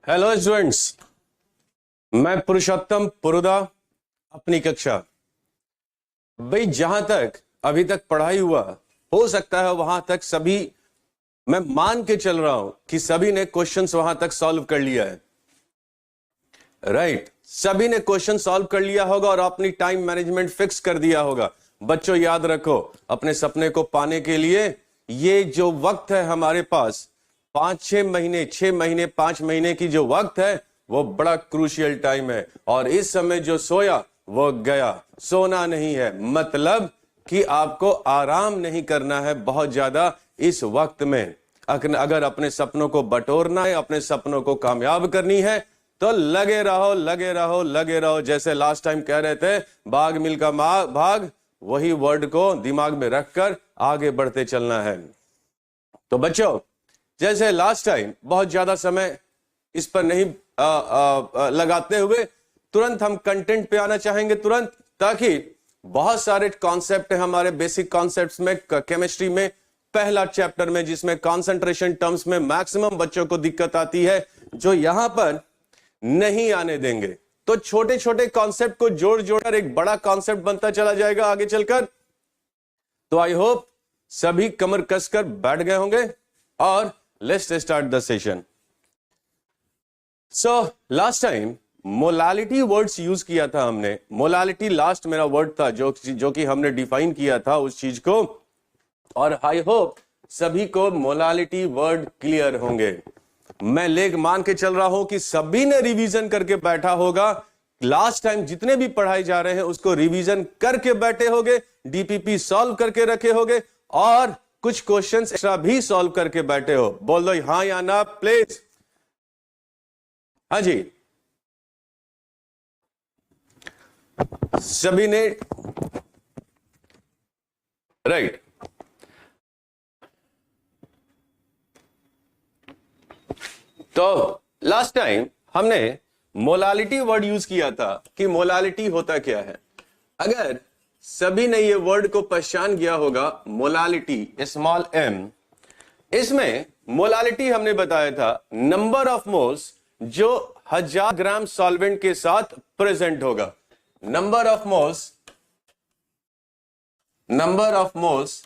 Hello students, मैं पुरुषोत्तम पुरुदा, अपनी कक्षा। भाई जहां तक अभी तक पढ़ाई हुआ हो सकता है वहां तक सभी, मैं मान के चल रहा हूं कि सभी ने क्वेश्चंस वहां तक सॉल्व कर लिया है। राइट, सभी ने क्वेश्चन सॉल्व कर लिया होगा और अपनी टाइम मैनेजमेंट फिक्स कर दिया होगा। बच्चों याद रखो, अपने सपने को पाने के लिए ये जो वक्त है हमारे पास 5-6 महीने, 6 महीने, 5 महीने की जो वक्त है वो बड़ा क्रूशियल टाइम है। और इस समय जो सोया वो गया, सोना नहीं है। मतलब कि आपको आराम नहीं करना है बहुत ज्यादा इस वक्त में। अगर अपने सपनों को बटोरना है, अपने सपनों को कामयाब करनी है तो लगे रहो, लगे रहो, लगे रहो। जैसे लास्ट टाइम कह रहे थे, भाग मिल्खा भाग, वही वर्ड को दिमाग में रखकर आगे बढ़ते चलना है। तो बच्चों, जैसे लास्ट टाइम बहुत ज्यादा समय इस पर नहीं लगाते हुए तुरंत हम कंटेंट पे आना चाहेंगे तुरंत, ताकि बहुत सारे कॉन्सेप्ट है हमारे बेसिक कॉन्सेप्ट्स में, केमिस्ट्री में पहला चैप्टर में, जिसमें कंसंट्रेशन टर्म्स में मैक्सिमम बच्चों को दिक्कत आती है, जो यहां पर नहीं आने देंगे। तो छोटे छोटे कॉन्सेप्ट को जोड़ जोड़कर एक बड़ा कॉन्सेप्ट बनता चला जाएगा आगे चलकर। तो आई होप सभी कमर कसकर बैठ गए होंगे और let's start the session. So last time molality words use किया था हमने। मोलालिटी लास्ट मेरा वर्ड था जो कि हमने डिफाइन किया था उस चीज को, और आई होप सभी को मोलालिटी वर्ड क्लियर होंगे। मैं लेग मान के चल रहा हूं कि सभी ने रिवीजन करके बैठा होगा। लास्ट टाइम जितने भी पढ़ाए जा रहे हैं उसको रिवीजन करके बैठे होगे, डीपीपी सॉल्व करके रखे होगे और कुछ क्वेश्चंस एक्स्ट्रा भी सॉल्व करके बैठे हो। बोल दो हाँ या ना प्लीज। हाँ जी, सभी ने राइट। तो लास्ट टाइम हमने मोलालिटी वर्ड यूज किया था कि मोलालिटी होता क्या है। अगर सभी ने ये वर्ड को पहचान गया होगा, मोलालिटी स्मॉल m, इसमें मोलालिटी हमने बताया था नंबर ऑफ मोल्स जो 1000 ग्राम सॉल्वेंट के साथ प्रेजेंट होगा। नंबर ऑफ मोल्स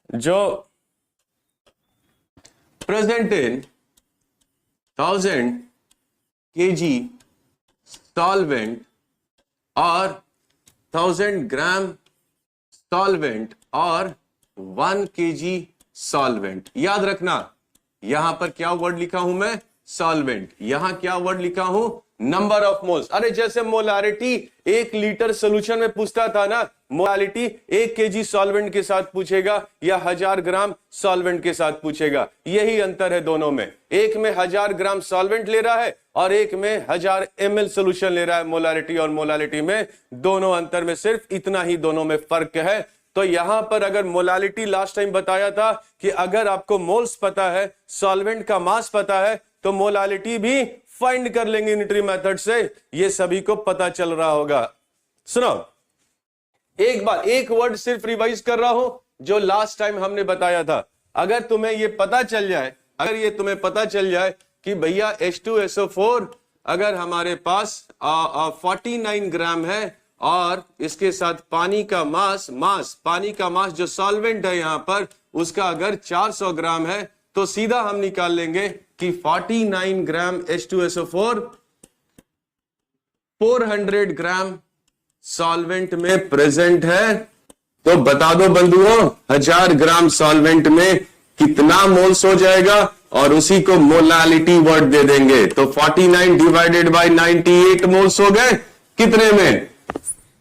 जो प्रेजेंट इन 1000 kg सॉल्वेंट और 1000 ग्राम सॉल्वेंट और 1 kg सॉल्वेंट। याद रखना, यहां पर क्या वर्ड लिखा हूं मैं? सॉल्वेंट। यहां क्या वर्ड लिखा हूं? Number of moles. अरे जैसे मोलारिटी 1 लीटर सोल्यूशन में पूछता था ना, मोलारिटी 1 kg सॉल्वेंट के साथ पूछेगा या 1000 ग्राम सॉल्वेंट के साथ पूछेगा। यही अंतर है दोनों में। एक में 1000 ग्राम सॉल्वेंट ले रहा है और एक में 1000 ml सोल्यूशन ले रहा है। मोलारिटी और मोलालिटी में दोनों अंतर में सिर्फ इतना ही दोनों में फर्क है। तो यहां पर अगर मोलालिटी लास्ट टाइम बताया था कि अगर आपको मोल्स पता है, सॉल्वेंट का मास पता है, तो मोलालिटी भी फाइंड कर लेंगे यूनिटरी मेथड से। ये सभी को पता चल रहा होगा। सुनो, एक बार एक वर्ड सिर्फ रिवाइज कर रहा हूं जो लास्ट टाइम हमने बताया था। अगर तुम्हें ये पता चल जाए, कि भैया H2SO4 अगर हमारे पास 49 ग्राम है और इसके साथ पानी का मास जो सॉल्वेंट है यहां पर, उसका अगर 400 ग्राम है, तो सीधा हम निकाल लेंगे कि 49 ग्राम H2SO4 400 ग्राम सॉल्वेंट में प्रेजेंट है। तो बता दो बंधुओं, 1000 ग्राम सॉल्वेंट में कितना मोल्स हो जाएगा, और उसी को मोलालिटी वर्ड दे देंगे। तो 49 डिवाइडेड बाय 98 मोल्स हो गए। कितने में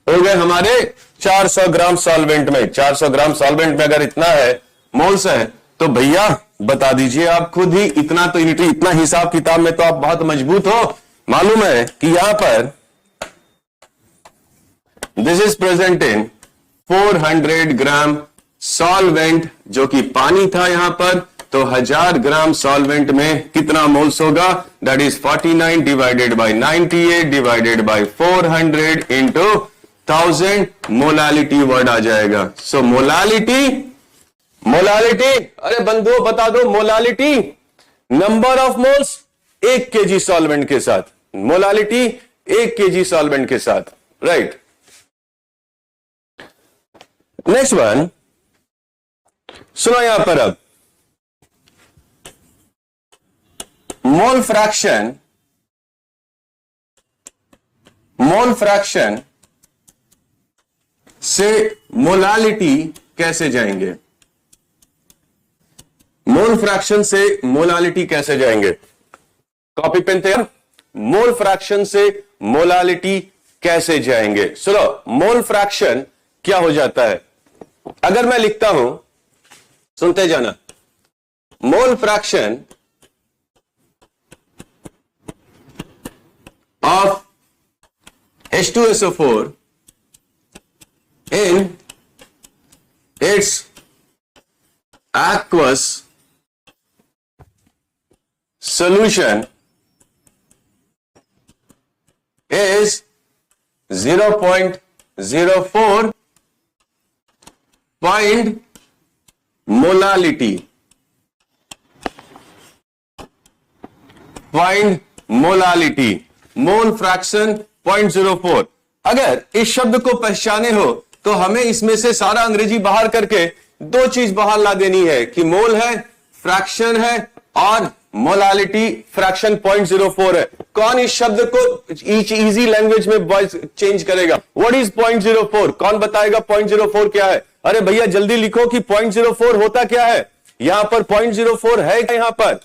हो गए? हमारे 400 ग्राम सॉल्वेंट में। 400 ग्राम सॉल्वेंट में अगर इतना है मोल्स है, तो भैया बता दीजिए आप खुद ही। इतना तो यूनिटरी, इतना हिसाब किताब में तो आप बहुत मजबूत हो। मालूम है कि यहां पर this is present in 400 gram solvent, जो कि पानी था यहां पर। तो 1000 ग्राम सॉल्वेंट में कितना मोल्स होगा? That is 49 divided by 98 divided by 400 into 1000। Molality word आ जाएगा। सो मोलालिटी, अरे बंधुओं बता दो, molality number of moles 1 kg solvent के साथ, मोलालिटी 1 kg सॉल्वेंट के साथ, राइट। नेक्स्ट वन सुनो यहां पर, अब मोल फ्रैक्शन से मोलालिटी कैसे जाएंगे, मोल फ्रैक्शन से मोलालिटी कैसे जाएंगे, कॉपी पेन तैयार। मोल फ्रैक्शन से मोलालिटी कैसे जाएंगे, सुनो मोल फ्रैक्शन क्या हो जाता है, अगर मैं लिखता हूं, सुनते जाना, mole fraction of H2SO4 in its aqueous solution is 0.04 point molality. Point molality, mole fraction 0.04। अगर इस शब्द को पहचाने हो तो हमें इसमें से सारा अंग्रेजी बाहर करके दो चीज बाहर ला देनी है कि मोल है, फ्रैक्शन है, और मोलालिटी फ्रैक्शन 0.04 है। कौन इस शब्द को इजी लैंग्वेज में चेंज करेगा? What is 0.04? कौन बताएगा 0.04 क्या है? अरे भैया जल्दी लिखो कि 0.04 होता क्या है। यहां पर 0.04 है, यहां पर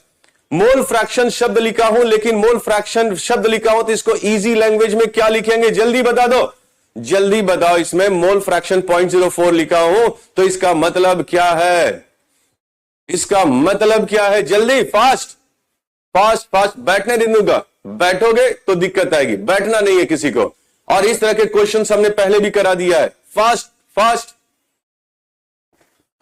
मोल फ्रैक्शन शब्द लिखा हूं, लेकिन मोल फ्रैक्शन शब्द लिखा हो तो इसको इजी लैंग्वेज में क्या लिखेंगे? जल्दी बता दो, जल्दी बताओ। इसमें मोल फ्रैक्शन 0.04 लिखा हो तो इसका मतलब क्या है? इसका मतलब क्या है? जल्दी, फास्ट फास्ट फास्ट। बैठने नहीं दूंगा, बैठोगे तो दिक्कत आएगी, बैठना नहीं है किसी को। और इस तरह के क्वेश्चन हमने पहले भी करा दिया है। फास्ट फास्ट,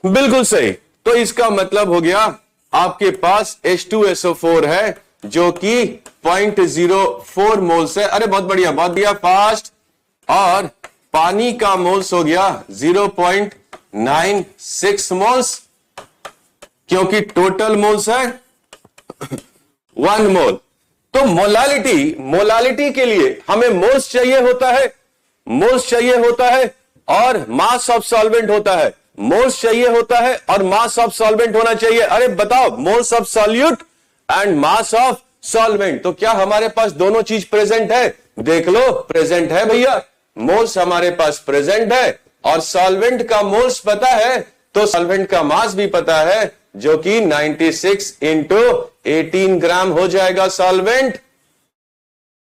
बिल्कुल सही। तो इसका मतलब हो गया आपके पास H2SO4 है जो कि 0.04 मोल्स है। अरे बहुत बढ़िया, बहुत बढ़िया, फास्ट। और पानी का मोल्स हो गया 0.96 मोल्स, क्योंकि टोटल मोल्स है 1 मोल। तो मोलालिटी के लिए हमें मोल्स चाहिए होता है, मोल्स चाहिए होता है, और मास ऑफ सॉल्वेंट होता है। मोल्स चाहिए होता है और मास ऑफ सॉल्वेंट होना चाहिए। अरे बताओ, moles of solute and mass of solvent. तो क्या हमारे पास दोनों चीज प्रेजेंट है? देख लो, प्रेजेंट है भैया। मोल्स हमारे पास प्रेजेंट है और सॉल्वेंट का मोल्स पता है, तो सॉल्वेंट का मास भी पता है, जो कि 96 इंटू 18 ग्राम हो जाएगा सॉल्वेंट।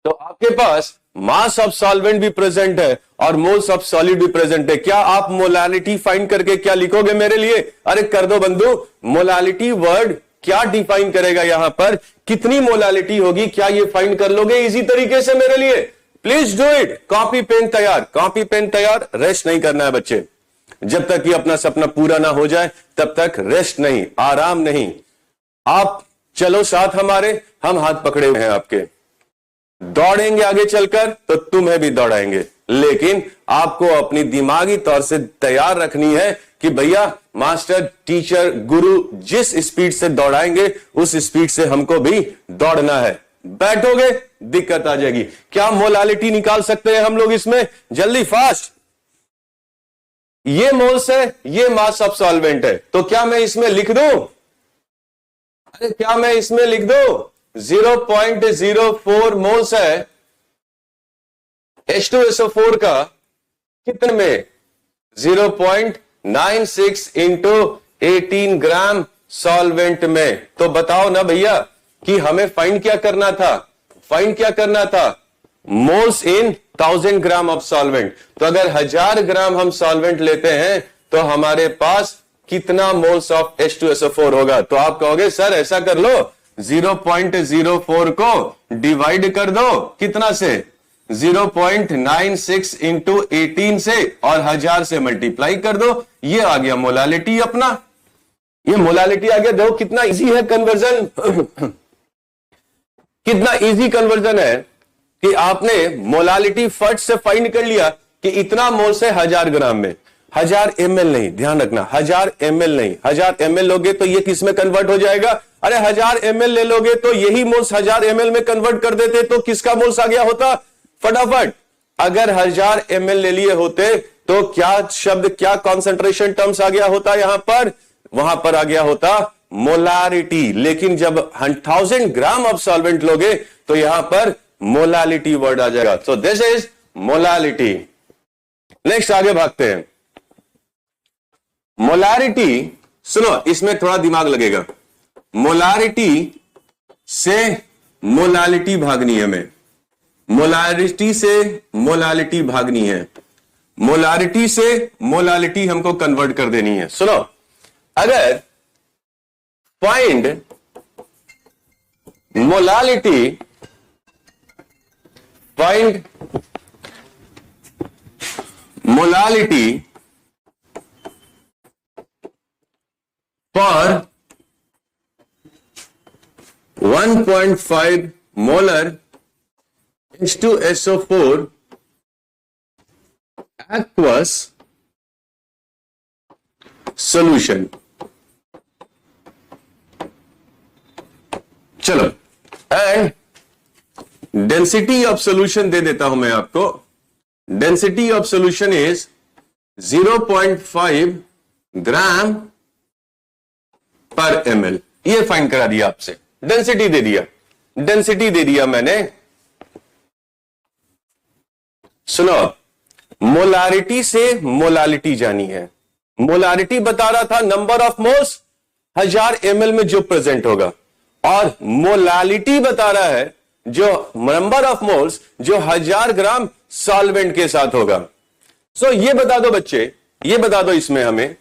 तो आपके पास मास ऑफ सॉल्वेंट भी प्रेजेंट है और मोल्स ऑफ सॉलिड भी प्रेजेंट है। क्या आप मोलालिटी फाइंड करके क्या लिखोगे मेरे लिए? अरे कर दो बंधु। मोलालिटी वर्ड क्या डिफाइन करेगा? यहां पर कितनी मोलालिटी होगी, क्या ये फाइंड कर लोगे इजी तरीके से मेरे लिए? Please do it. Copy pen तैयार, कॉपी पेन तैयार। रेस्ट नहीं करना है बच्चे, जब तक कि अपना सपना पूरा ना हो जाए तब तक रेस्ट नहीं, आराम नहीं। आप चलो साथ हमारे, हम हाथ पकड़े हुए हैं आपके। दौड़ेंगे आगे चलकर तो तुम्हें भी दौड़ाएंगे, लेकिन आपको अपनी दिमागी तौर से तैयार रखनी है कि भैया मास्टर, टीचर, गुरु जिस स्पीड से दौड़ाएंगे उस स्पीड से हमको भी दौड़ना है। बैठोगे दिक्कत आ जाएगी। क्या मोलालिटी निकाल सकते हैं हम लोग इसमें? जल्दी, फास्ट। ये मोल्स है, ये मास ऑफ सॉल्वेंट है, तो क्या मैं इसमें लिख दूं? अरे क्या मैं इसमें लिख दूं? 0.04 मोल्स है H2SO4 का, कितने में? 0.96 इंटू 18 ग्राम सॉल्वेंट में। तो बताओ ना भैया कि हमें फाइंड क्या करना था? फाइंड क्या करना था? Moles in 1000 gram of solvent. तो अगर 1000 ग्राम हम सॉल्वेंट लेते हैं तो हमारे पास कितना मोल्स ऑफ H2SO4 होगा? तो आप कहोगे सर ऐसा कर लो, 0.04 को डिवाइड कर दो कितना से? 0.96 इंटू 18 से, और 1000 से मल्टीप्लाई कर दो। ये आ गया मोलालिटी अपना, ये मोलालिटी आ गया। देखो कितना इजी है कन्वर्जन कितना इजी कन्वर्जन है कि आपने मोलालिटी फट से फाइंड कर लिया कि इतना मोल्स है 1000 ग्राम में। 1000 ml नहीं, ध्यान रखना, 1000 ml नहीं। 1000 ml लोगे तो ये किस में कन्वर्ट हो जाएगा? अरे 1000 ml ले लोगे तो यही मोल्स 1000 ml में कन्वर्ट कर देते तो किसका मोल्स आ गया होता फटाफट। अगर 1000 ml ले लिए होते तो क्या शब्द, क्या कॉन्सेंट्रेशन टर्म्स आ गया होता यहां पर, वहां पर आ गया होता मोलारिटी। लेकिन जब 1000 ग्राम ऑफ सॉल्वेंट लोगे तो यहां पर मोलालिटी वर्ड आ जाएगा। So this is molality. Next आगे भागते हैं। मोलारिटी, सुनो इसमें थोड़ा दिमाग लगेगा। मोलारिटी से मोलालिटी भागनी है हमें, मोलारिटी से मोलालिटी भागनी है, मोलारिटी से मोलालिटी हमको कन्वर्ट कर देनी है। सुनो, अगर find molality, find molality for 1.5 molar H2SO4 aqueous solution। चलो, एंड डेंसिटी ऑफ सॉल्यूशन दे देता हूं मैं आपको। डेंसिटी ऑफ सॉल्यूशन इज 0.5 ग्राम पर ml। ये फाइंड करा दिया आपसे, डेंसिटी दे दिया, डेंसिटी दे दिया मैंने। सुनो, मोलारिटी से मोलालिटी जानी है। मोलारिटी बता रहा था नंबर ऑफ मोल्स 1000 ml में जो प्रेजेंट होगा, और मोलालिटी बता रहा है जो नंबर ऑफ मोल्स जो 1000 ग्राम सॉल्वेंट के साथ होगा। सो ये बता दो बच्चे, ये बता दो इसमें हमें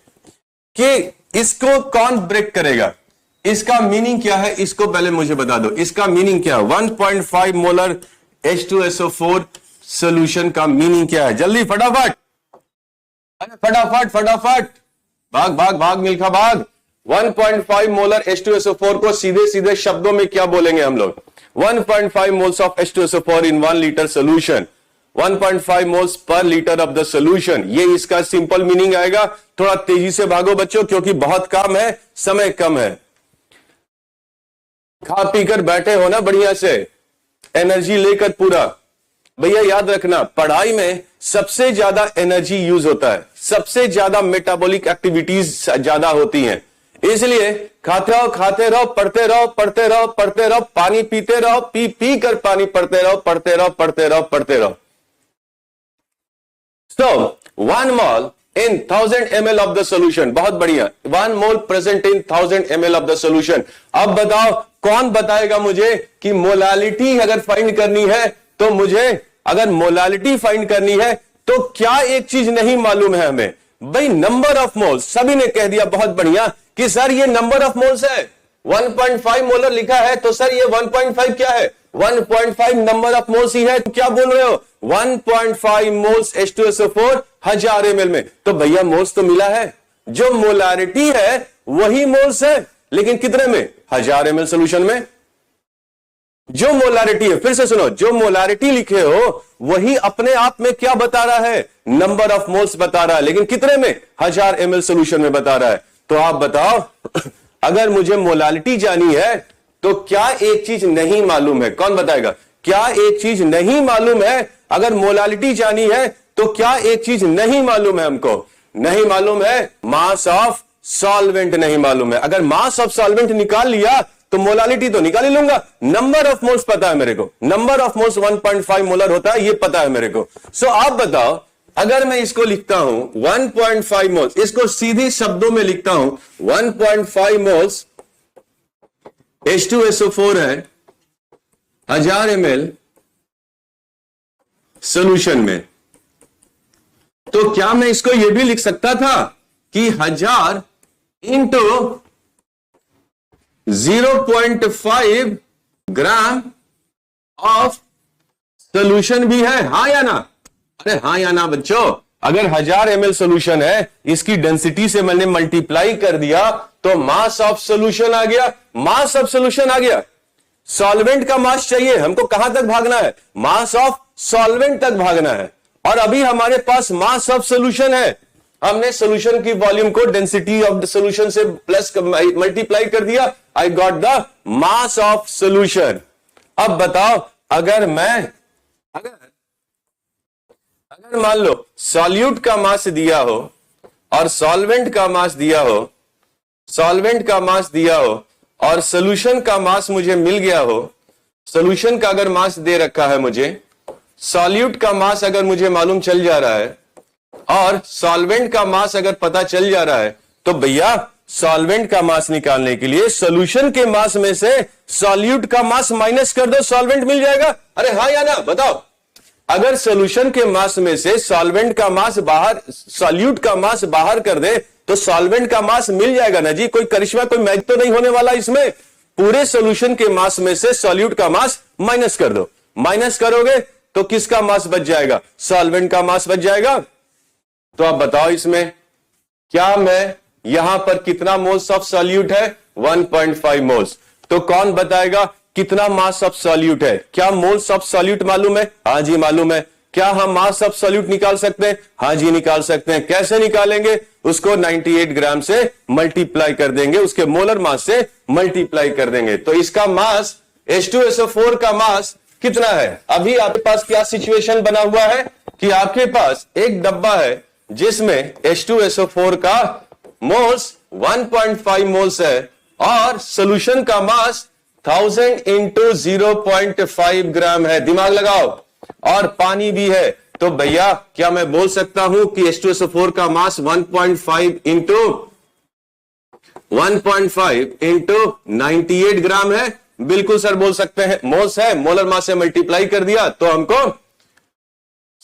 कि इसको कौन ब्रेक करेगा, इसका मीनिंग क्या है, इसको पहले मुझे बता दो। इसका मीनिंग क्या है? 1.5 मोलर H2SO4 सॉल्यूशन का मीनिंग क्या है? जल्दी फटाफट, अरे फटाफट फटाफट, भाग भाग भाग मिल्खा भाग। 1.5 मोलर H2SO4 को सीधे सीधे शब्दों में क्या बोलेंगे हम लोग? 1.5 moles of H2SO4 in 1 litre solution, 1.5 moles per litre of the solution. ये इसका सिंपल मीनिंग आएगा। थोड़ा तेजी से भागो बच्चों, क्योंकि बहुत काम है, समय कम है। खा पीकर बैठे हो ना बढ़िया से, एनर्जी लेकर पूरा। भैया याद रखना, पढ़ाई में सबसे ज्यादा एनर्जी यूज होता है, सबसे ज्यादा मेटाबॉलिक एक्टिविटीज ज्यादा होती हैं। इसलिए खाते रहो, खाते रहो, पढ़ते रहो, पढ़ते रहो, पढ़ते रहो, पानी पीते रहो, पी पी कर पानी पढ़ते रहो, पढ़ते रहो, पढ़ते रहो, पढ़ते रहो। So 1 mole in 1000 ml of the solution, बहुत बढ़िया, 1 mole present in 1000 ml of the solution। अब बताओ, कौन बताएगा मुझे कि मोलालिटी अगर फाइंड करनी है तो मुझे, अगर मोलालिटी फाइंड करनी है तो क्या एक चीज नहीं मालूम है हमें? भाई नंबर ऑफ मोल्स। सभी ने कह दिया बहुत बढ़िया कि सर ये नंबर ऑफ मोल्स है, 1.5 मोलर लिखा है तो सर ये 1.5 क्या है? 1.5 नंबर ऑफ मोल्स ही है। तो क्या बोल रहे हो? 1.5 मोल्स H2SO4 1000 ml में। तो भैया मोल्स तो मिला है, जो मोलारिटी है वही मोल्स है, लेकिन कितने में? 1000 ml सोल्यूशन में। जो मोलारिटी है, फिर से सुनो, जो मोलारिटी लिखे हो वही अपने आप में क्या बता रहा है? नंबर ऑफ मोल्स बता रहा है, लेकिन कितने में? 1000 ml सोल्यूशन में बता रहा है। तो आप बताओ, अगर मुझे मोलालिटी जानी है तो क्या एक चीज नहीं मालूम है? कौन बताएगा? क्या एक चीज नहीं मालूम है? अगर मोलालिटी जानी है तो क्या एक चीज नहीं मालूम है हमको? नहीं मालूम है, मास ऑफ सॉल्वेंट नहीं मालूम है। अगर मास ऑफ सॉल्वेंट निकाल लिया तो मोलालिटी तो निकाल ही लूंगा। नंबर ऑफ मोल्स पता है मेरे को, नंबर ऑफ मोल्स 1.5 मोलर होता है, ये पता है मेरे को। सो आप बताओ, अगर मैं इसको लिखता हूं 1.5 मोल्स, इसको सीधी शब्दों में लिखता हूं, 1.5 मोल्स H2SO4 है 1000 ml सॉल्यूशन में, तो क्या मैं इसको यह भी लिख सकता था कि 1000 इंटू 0.5 ग्राम ऑफ सॉल्यूशन भी है? हां या ना? अरे हां या ना बच्चों? अगर 1000 ml सॉल्यूशन है, इसकी डेंसिटी से मैंने मल्टीप्लाई कर दिया तो मास ऑफ सॉल्यूशन आ गया, मास ऑफ सॉल्यूशन आ गया। सॉल्वेंट का मास चाहिए हमको, कहां तक भागना है? मास ऑफ सॉल्वेंट तक भागना है। और अभी हमारे पास मास ऑफ सॉल्यूशन है, हमने सॉल्यूशन की वॉल्यूम को डेंसिटी ऑफ द सॉल्यूशन से प्लस मल्टीप्लाई कर दिया, I got the mass of solution. अब बताओ, अगर मान लो सॉल्यूट का मास दिया हो और सॉल्वेंट का मास दिया हो, और सॉल्यूशन का मास मुझे मिल गया हो, सॉल्यूशन का अगर मास दे रखा है मुझे, सॉल्यूट का मास अगर मुझे मालूम चल जा रहा है और सॉल्वेंट का मास अगर पता चल जा रहा है, तो भैया सॉल्वेंट का मास निकालने के लिए सॉल्यूशन के मास में से सॉल्यूट का मास माइनस कर दो, सॉल्वेंट मिल जाएगा। अरे हाँ या ना बताओ, अगर सॉल्यूशन के मास में से सॉल्वेंट का मास बाहर, सॉल्यूट का मास बाहर कर दे तो सॉल्वेंट का मास मिल जाएगा ना जी। कोई करिश्मा, कोई मैजिक तो नहीं होने वाला इसमें। पूरे सॉल्यूशन के मास में से सॉल्यूट का मास माइनस कर दो, माइनस करोगे तो किसका मास बच जाएगा? सॉल्वेंट का मास बच जाएगा। तो आप बताओ इसमें क्या मैं यहां पर कितना मोल्स ऑफ सॉल्यूट है? 1.5 मोल्स। तो कौन बताएगा कितना मास ऑफ सॉल्यूट है? क्या मोल्स ऑफ सॉल्यूट मालूम है? हाँ जी मालूम है। क्या हम मास ऑफ सॉल्यूट निकाल सकते हैं? हाँ जी निकाल सकते हैं। कैसे निकालेंगे? उसको 98 ग्राम से मल्टीप्लाई कर देंगे, उसके मोलर मास से मल्टीप्लाई कर देंगे। तो इसका मास H2SO4 का मास कितना है? अभी आपके पास क्या सिचुएशन बना हुआ है कि आपके पास एक डब्बा है जिसमें H2SO4 का मोल्स 1.5 मोल्स है और सॉल्यूशन का मास 1000 इंटू 0.5 ग्राम है। दिमाग लगाओ। और पानी भी है। तो भैया क्या मैं बोल सकता हूं कि H2SO4 का मास 1.5 इंटू 98 ग्राम है? बिल्कुल सर बोल सकते हैं। मोल्स है, मोलर मास से मल्टीप्लाई कर दिया तो हमको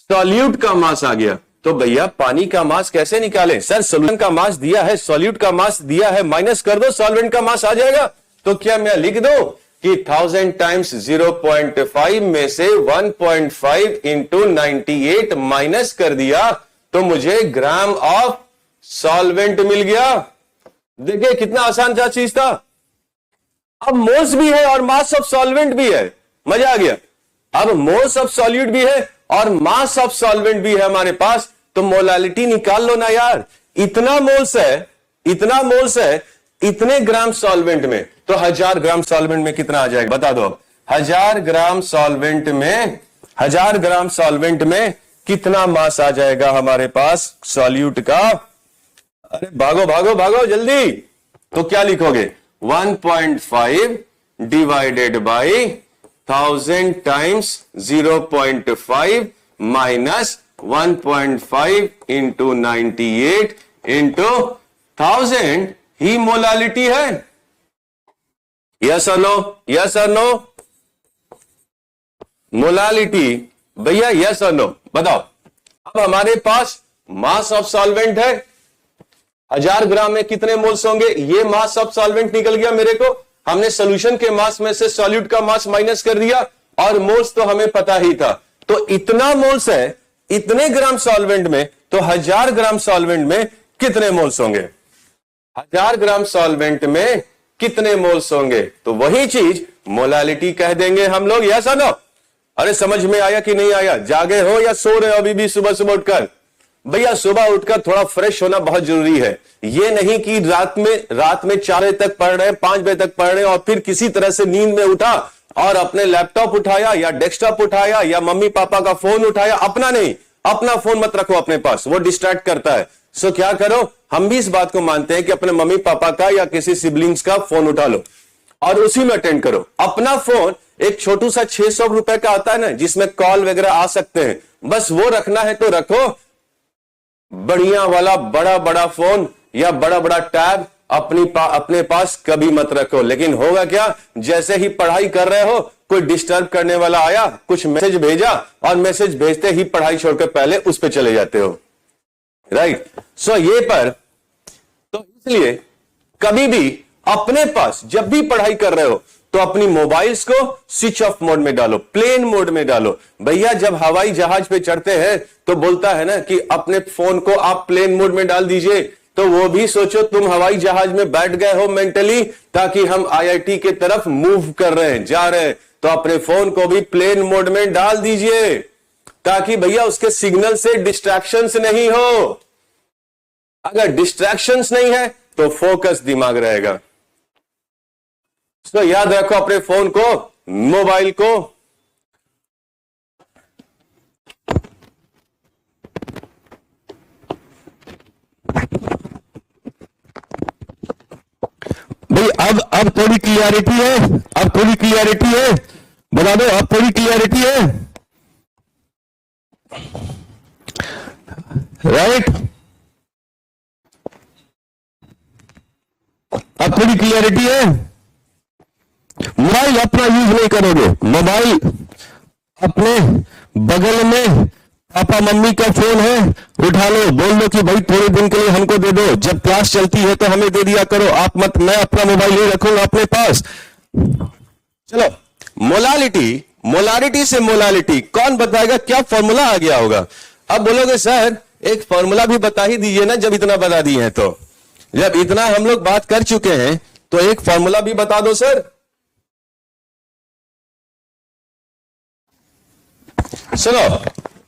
सॉल्यूट का मास आ गया। तो भैया पानी का मास कैसे निकालें? सर सॉल्यूशन का मास दिया है, सॉल्यूट का मास दिया है, माइनस कर दो, सॉल्वेंट का मास आ जाएगा। तो क्या मैं लिख दूं कि 1000 टाइम्स 0.5 में से 1.5 इंटू 98 माइनस कर दिया तो मुझे ग्राम ऑफ सॉल्वेंट मिल गया। देखिए कितना आसान सा चीज था। अब मोल्स भी है और मास ऑफ सॉल्वेंट भी है। मजा आ गया। अब मोल्स ऑफ सॉल्यूट भी है और मास ऑफ सॉल्वेंट भी है हमारे पास। तो मोलालिटी निकाल लो ना यार। इतना मोल्स है, इतने ग्राम सॉल्वेंट में, तो 1000 ग्राम सॉल्वेंट में कितना आ जाएगा बता दो। 1000 ग्राम सॉल्वेंट में कितना मास आ जाएगा हमारे पास सॉल्यूट का? अरे भागो भागो भागो जल्दी। तो क्या लिखोगे? 1.5 divided by 1000 times 0.5 minus 1.5 into 98 into 1000 he molality है। यस और नो? यस और नो? मोलालिटी भैया यस और नो बताओ। अब हमारे पास मास ऑफ सॉल्वेंट है, 1000 ग्राम में कितने मोल्स होंगे? ये मास ऑफ सॉल्वेंट निकल गया मेरे को। हमने सॉल्यूशन के मास में से सॉल्यूट का मास माइनस कर दिया और मोल्स तो हमें पता ही था। तो इतना मोल्स है इतने ग्राम सॉल्वेंट में, तो 1000 ग्राम सॉल्वेंट में कितने मोल्स होंगे? 1000 ग्राम सॉल्वेंट में कितने मोल्स होंगे? तो वही चीज मोलालिटी कह देंगे हम लोग। यस और नो? अरे समझ में आया कि नहीं आया? जागे हो या सो रहे हो अभी भी सुबह सुबह उठकर? भैया सुबह उठकर थोड़ा फ्रेश होना बहुत जरूरी है। ये नहीं कि रात में 4 बजे तक पढ़ रहे हैं, 5 बजे तक पढ़ रहे हैं और फिर किसी तरह से नींद में उठा और अपने लैपटॉप उठाया या डेस्कटॉप उठाया या मम्मी पापा का फोन उठाया। अपना नहीं, अपना फोन मत रखो अपने पास, वो डिस्ट्रैक्ट करता है। सो क्या करो, हम भी इस बात को मानते हैं कि अपने मम्मी पापा का या किसी सिबलिंग्स का फोन उठा लो और उसी में अटेंड करो। अपना फोन एक छोटू सा 600 रुपए का आता है ना, जिसमें कॉल वगैरह आ सकते हैं, बस वो रखना है तो रखो। बढ़िया वाला बड़ा बड़ा फोन या बड़ा बड़ा टैब अपने पास कभी मत रखो। लेकिन होगा क्या, जैसे ही पढ़ाई कर रहे हो कोई डिस्टर्ब करने वाला आया, कुछ मैसेज भेजा और मैसेज भेजते ही पढ़ाई छोड़कर पहले उस पे चले जाते हो। राइट? सो ये पर तो इसलिए कभी भी अपने पास जब भी पढ़ाई कर रहे हो तो अपनी मोबाइल्स को स्विच ऑफ मोड में डालो, प्लेन मोड में डालो। भैया जब हवाई जहाज पे चढ़ते हैं तो बोलता है ना कि अपने फोन को आप प्लेन मोड में डाल दीजिए। तो वो भी सोचो तुम हवाई जहाज में बैठ गए हो मेंटली, ताकि हम IIT के तरफ मूव कर रहे हैं, जा रहे हैं, तो अपने फोन को भी प्लेन मोड में डाल दीजिए ताकि भैया उसके सिग्नल से डिस्ट्रैक्शंस नहीं हो। अगर डिस्ट्रैक्शंस नहीं है तो फोकस दिमाग रहेगा। तो याद रखो अपने फोन को, मोबाइल को भाई अब थोड़ी क्लियरिटी है, अब थोड़ी क्लियरिटी है, बता दो अब थोड़ी क्लियरिटी है, राइट? अब थोड़ी क्लियरिटी है। मोबाइल अपना यूज नहीं करोगे, मोबाइल अपने बगल में पापा मम्मी का फोन है, उठा लो, बोल लो कि भाई थोड़े दिन के लिए हमको दे दो, जब क्लास चलती है तो हमें दे दिया करो, आप मत, मैं अपना मोबाइल ही रखूंगा अपने पास। चलो, मोलालिटी, मोलारिटी से मोलालिटी कौन बताएगा, क्या फॉर्मूला आ गया होगा? अब बोलोगे सर एक फॉर्मूला भी बता ही दीजिए ना, जब इतना बता दिए हैं तो, जब इतना हम लोग बात कर चुके हैं तो एक फॉर्मूला भी बता दो सर। चलो,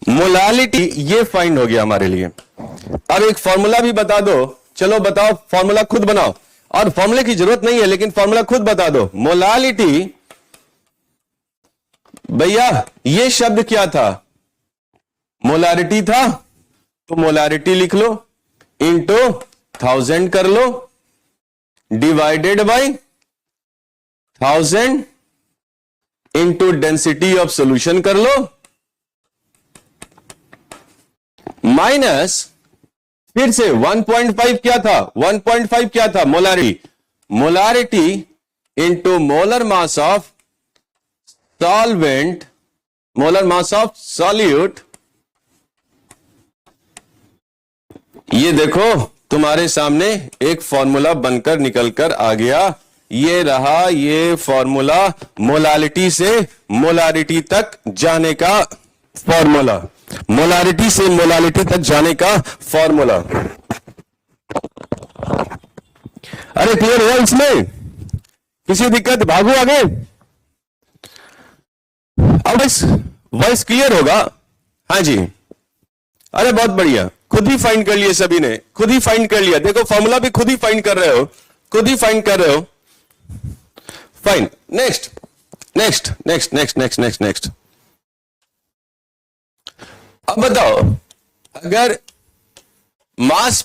मोलालिटी ये फाइंड हो गया हमारे लिए। अब एक फॉर्मूला भी बता दो। चलो बताओ, फॉर्मूला खुद बनाओ, और फॉर्मूले की जरूरत नहीं है लेकिन फॉर्मूला खुद बता दो। मोलालिटी, भैया ये शब्द क्या था? मोलारिटी था, तो मोलारिटी लिख लो, इंटू 1000 कर लो, divided by 1000 into density of solution कर लो, माइनस फिर से 1.5 क्या था? 1.5 क्या था? Molarity, molarity into molar mass of solvent, molar mass of solute. ये देखो तुम्हारे सामने एक फॉर्मूला बनकर निकलकर आ गया। ये रहा ये फॉर्मूला, मोलालिटी से मोलारिटी तक जाने का फॉर्मूला, मोलारिटी से मोलालिटी तक जाने का फॉर्मूला। अरे क्लियर हुआ इसमें? किसी दिक्कत? भागू आगे। अब वॉइस क्लियर होगा? हाँ जी, अरे बहुत बढ़िया, खुद ही फाइंड कर लिए सभी ने, खुद ही फाइंड कर लिया। देखो फॉर्मूला भी खुद ही फाइंड कर रहे हो, खुद ही फाइंड कर रहे हो। Fine, next next next next next next next. अब बताओ, अगर मास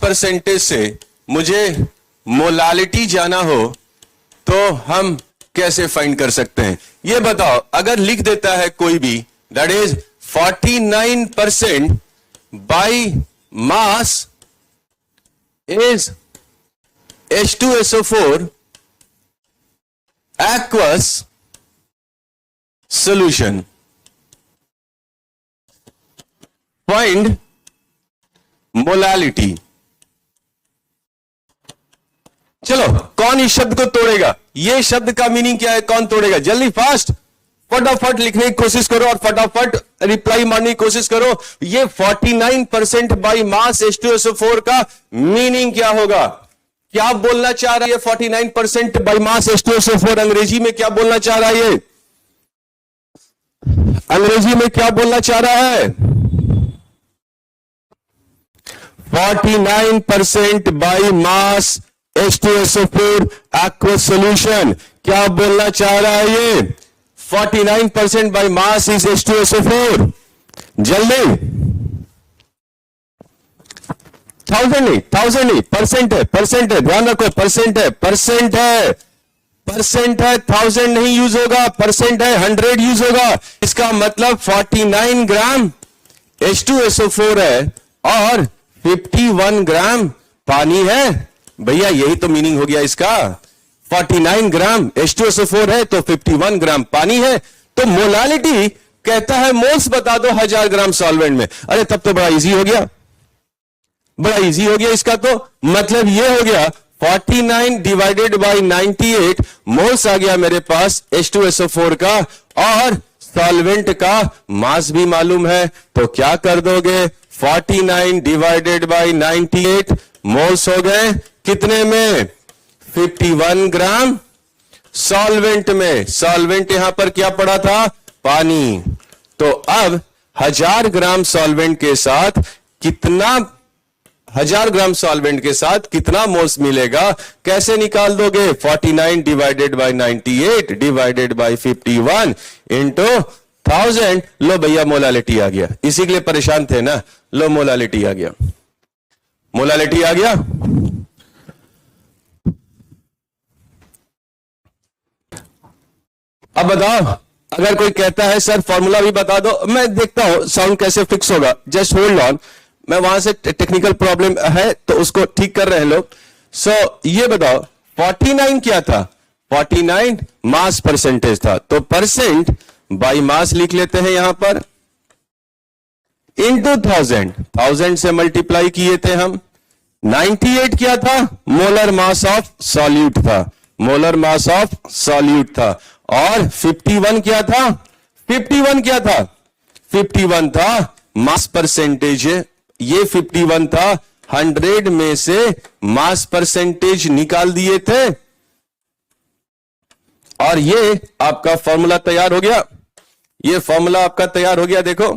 परसेंटेज से मुझे मोलालिटी जाना हो तो हम कैसे फाइंड कर सकते हैं? ये बताओ, अगर लिख देता है कोई भी that is 49% by mass is H2SO4 aqueous solution, find molality। चलो, कौन इस शब्द को तोड़ेगा? ये शब्द का मीनिंग क्या है? कौन तोड़ेगा? जल्दी फास्ट, फटाफट लिखने की कोशिश करो और फटाफट रिप्लाई मारने की कोशिश करो। ये 49% बाई मास H2SO4 का मीनिंग क्या होगा? क्या बोलना चाह रहा है 49% बाई मास H2SO4? अंग्रेजी में क्या बोलना चाह रहा है ये? अंग्रेजी में क्या बोलना चाह रहा है? 49% by mass H2SO4 aqueous solution, क्या बोलना चाह रहा है ये? 49% बाई मास इज H2SO4। जल्दी, 1000 नहीं, परसेंट है, ध्यान रखो, परसेंट है, 1000 नहीं यूज होगा, परसेंट है, 100 यूज होगा। इसका मतलब 49 ग्राम H2SO4 है और 51 ग्राम पानी है। भैया यही तो मीनिंग हो गया इसका। 49 ग्राम H2SO4 है तो 51 ग्राम पानी है। तो मोलालिटी कहता है मोल्स बता दो 1000 ग्राम सॉल्वेंट में। अरे तब तो बड़ा इजी हो गया, बड़ा इजी हो गया इसका। तो मतलब ये हो गया 49 डिवाइडेड बाई 98 मोल्स आ गया मेरे पास H2SO4 का, और सॉल्वेंट का मास भी मालूम है। तो क्या कर दोगे, 49 डिवाइडेड बाई 98 मोल्स हो गए कितने में? 51 ग्राम सॉल्वेंट में। सॉल्वेंट यहां पर क्या पड़ा था? पानी। तो अब 1000 ग्राम सॉल्वेंट के साथ कितना 1000 ग्राम सॉल्वेंट के साथ कितना मोल्स मिलेगा, कैसे निकाल दोगे? 49 divided by 98 divided bye 51 into 1000। लो भैया मोलालिटी आ गया। इसी के लिए परेशान थे ना, लो मोलालिटी आ गया, मोलालिटी आ गया। अब बताओ, अगर कोई कहता है सर फॉर्मूला भी बता दो, मैं देखता हूं साउंड कैसे फिक्स होगा, जस्ट होल्ड ऑन, मैं वहां से टेक्निकल प्रॉब्लम है तो उसको ठीक कर रहे हैं लोग। सो ये बताओ 49 क्या था? 49 मास परसेंटेज था, तो परसेंट बाई मास लिख लेते हैं यहां पर, इनटू 1000 से मल्टीप्लाई किए थे हम। 98 क्या था? मोलर मास ऑफ सॉल्यूट था, मोलर मास ऑफ सॉल्यूट था। और 51 क्या था? 51 क्या था? 51 था मास परसेंटेज। ये 51 था, 100 में से मास परसेंटेज निकाल दिए थे और ये आपका फॉर्मूला तैयार हो गया। ये फॉर्मूला आपका तैयार हो गया, देखो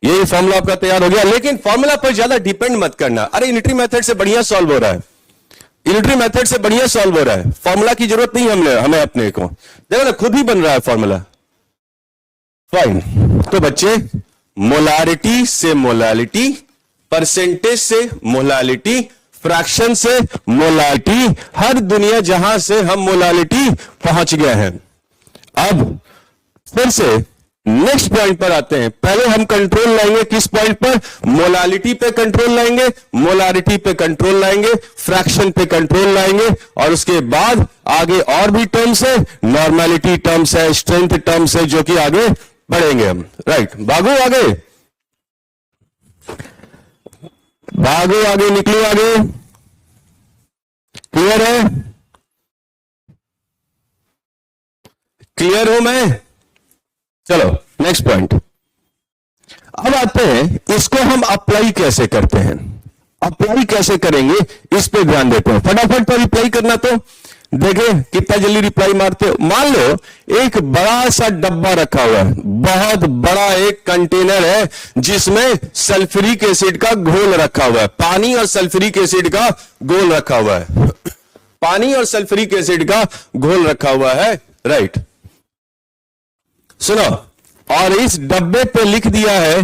ये फॉर्मूला आपका तैयार हो गया। लेकिन फॉर्मूला पर ज्यादा डिपेंड मत करना। अरे यूनिटरी मेथड से बढ़िया सॉल्व हो रहा है, यूनिटरी मेथड से बढ़िया सॉल्व हो रहा है, फॉर्मूला की जरूरत नहीं हमें अपने को, देखो ना खुद ही बन रहा है फॉर्मूला। फाइन। तो बच्चे मोलारिटी से मोलालिटी, परसेंटेज से मोलालिटी, फ्रैक्शन से मोलालिटी, हर दुनिया जहां से हम मोलालिटी पहुंच गए हैं। अब फिर से नेक्स्ट पॉइंट पर आते हैं। पहले हम कंट्रोल लाएंगे किस पॉइंट पर? मोलालिटी पे कंट्रोल लाएंगे, मोलारिटी पे कंट्रोल लाएंगे, फ्रैक्शन पे कंट्रोल लाएंगे और उसके बाद आगे और भी टर्म्स है, नॉर्मेलिटी टर्म्स है, स्ट्रेंथ टर्म्स है, जो कि आगे बढ़ेंगे हम। राइट, भागो आगे, भागो आगे, निकलो आगे। क्लियर है? क्लियर हूं मैं? चलो नेक्स्ट पॉइंट। अब आते हैं, इसको हम अप्लाई कैसे करते हैं, अप्लाई कैसे करेंगे इस पे ध्यान देते हैं। फटाफट पर रिप्लाई करना, तो देखें कितना जल्दी रिप्लाई मारते हो। मान लो एक बड़ा सा डब्बा रखा हुआ है, बहुत बड़ा एक कंटेनर है जिसमें सल्फ्यूरिक एसिड का घोल रखा हुआ है, पानी और सल्फ्यूरिक एसिड का घोल रखा हुआ है, पानी और सल्फ्यूरिक एसिड का घोल रखा हुआ है। राइट, सुनो, और इस डब्बे पे लिख दिया है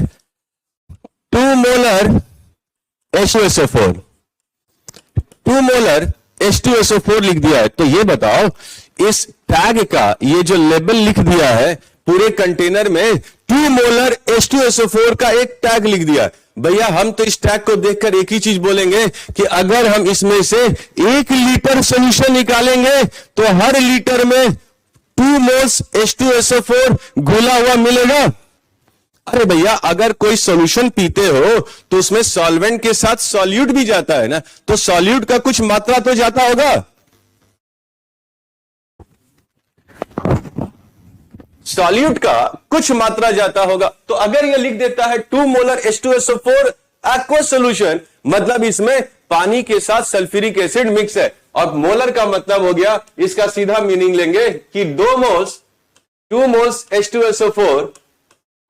2 मोलर H2SO4, 2 मोलर H2SO4 लिख दिया है। तो ये बताओ इस टैग का ये जो लेबल लिख दिया है पूरे कंटेनर में 2 मोलर H2SO4 का एक टैग लिख दिया है। भैया हम तो इस टैग को देखकर एक ही चीज बोलेंगे कि अगर हम इसमें से 1 लीटर सॉल्यूशन निकालेंगे तो हर लीटर में 2 मोल्स H2SO4 घुला हुआ मिलेगा। अरे भैया अगर कोई सॉल्यूशन पीते हो तो उसमें सॉल्वेंट के साथ सॉल्यूट भी जाता है ना, तो सॉल्यूट का कुछ मात्रा तो जाता होगा। सॉल्यूट का कुछ मात्रा जाता होगा। तो अगर यह लिख देता है 2 मोलर H2SO4 एक्वस सॉल्यूशन, मतलब इसमें पानी के साथ सल्फ्यूरिक एसिड मिक्स है। और मोलर का मतलब हो गया, इसका सीधा मीनिंग लेंगे कि 2 मोल्स H2SO4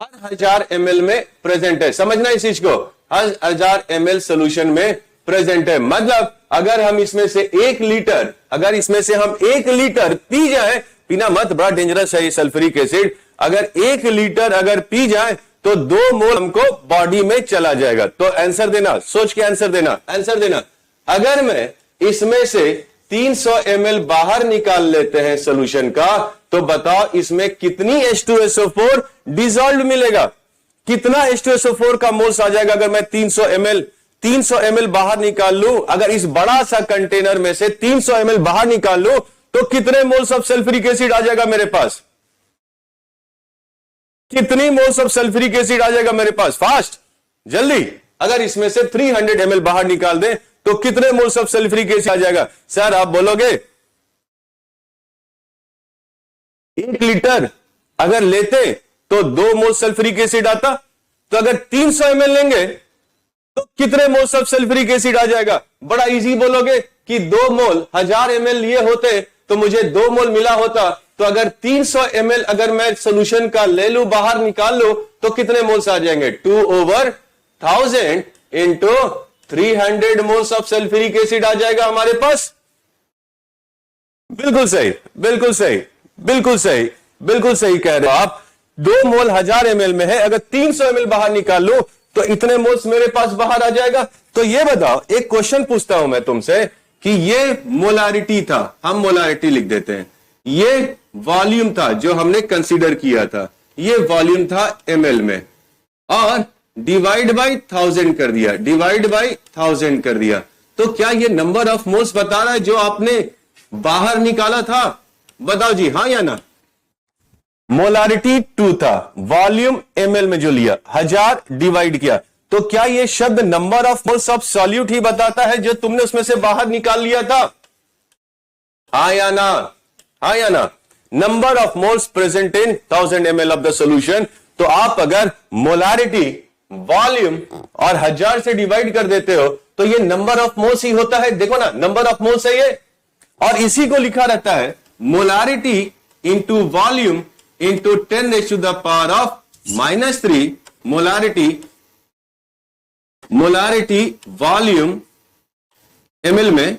हर 1000 ml में प्रेजेंट है। समझना इस चीज को, हर 1000 ml सॉल्यूशन में प्रेजेंट है। मतलब अगर हम इसमें से 1 लीटर, अगर इसमें से हम 1 लीटर पी जाए, पीना मत, बड़ा डेंजरस है ये सल्फ्यूरिक एसिड, अगर 1 लीटर अगर पी जाए तो 2 मोल हमको बॉडी में चला जाएगा। तो आंसर देना, सोच के आंसर देना, आंसर देना। अगर मैं इसमें से 300 ml बाहर निकाल लेते हैं सॉल्यूशन का, तो बताओ इसमें कितनी H2SO4 डिसॉल्व मिलेगा, कितना H2SO4 का मोल्स आ जाएगा। अगर मैं 300 ml बाहर निकाल लूं, अगर इस बड़ा सा कंटेनर में से 300 ml बाहर निकाल लूं, तो कितने मोल्स ऑफ सल्फ्यूरिक एसिड आ जाएगा मेरे पास, कितनी मोल्स ऑफ सल्फ्यूरिक एसिड आ जाएगा मेरे पास, फास्ट जल्दी। अगर इसमें से 300 ml बाहर निकाल दें तो कितने मोल्स ऑफ सल्फ्यूरिक एसिड आ जाएगा? सर आप बोलोगे 1 लीटर अगर लेते तो 2 मोल सल्फ्यूरिक एसिड आता, तो अगर 300 ml लेंगे तो कितने मोल्स ऑफ सल्फ्यूरिक एसिड आ जाएगा? बड़ा इजी बोलोगे कि 2 मोल 1000 ml लिए होते तो मुझे 2 मोल मिला होता, तो अगर 300 ml अगर मैं सोल्यूशन का ले लूं, बाहर निकाल लूं, तो कितने मोल्स आ जाएंगे? 2/1000 into 300 moles of sulphuric acid आ जाएगा हमारे पास। बिल्कुल सही, बिल्कुल सही, बिल्कुल सही, बिल्कुल सही कह रहे हो आप। 2 मोल 1000 ml में है, अगर 300 ml बाहर निकाल लो तो इतने मोल्स मेरे पास बाहर आ जाएगा। तो ये बताओ, एक क्वेश्चन पूछता हूं मैं तुमसे कि ये मोलारिटी था, हम मोलारिटी लिख देते हैं, ये वॉल्यूम था जो हमने कंसीडर किया था, ये वॉल्यूम था ml में, और डिवाइड बाय 1000 कर दिया, डिवाइड बाय 1000 कर दिया। तो क्या ये नंबर ऑफ मोल्स बता रहा है जो आपने बाहर निकाला था? बताओ जी, हां या ना। मोलारिटी 2 था, वॉल्यूम ml में जो लिया, 1000 डिवाइड किया, तो क्या यह शब्द number of moles of solute ही बताता है जो तुमने उसमें से बाहर निकाल लिया था? हां या ना, हां या ना। Number of moles present in 1000 ml of the solution. तो आप अगर मोलारिटी, वॉल्यूम और 1000 से डिवाइड कर देते हो तो ये नंबर ऑफ मोल्स ही होता है। देखो ना, नंबर ऑफ मोल्स है ये, और इसी को लिखा रहता है molarity into volume into 10⁻³ molarity volume ml में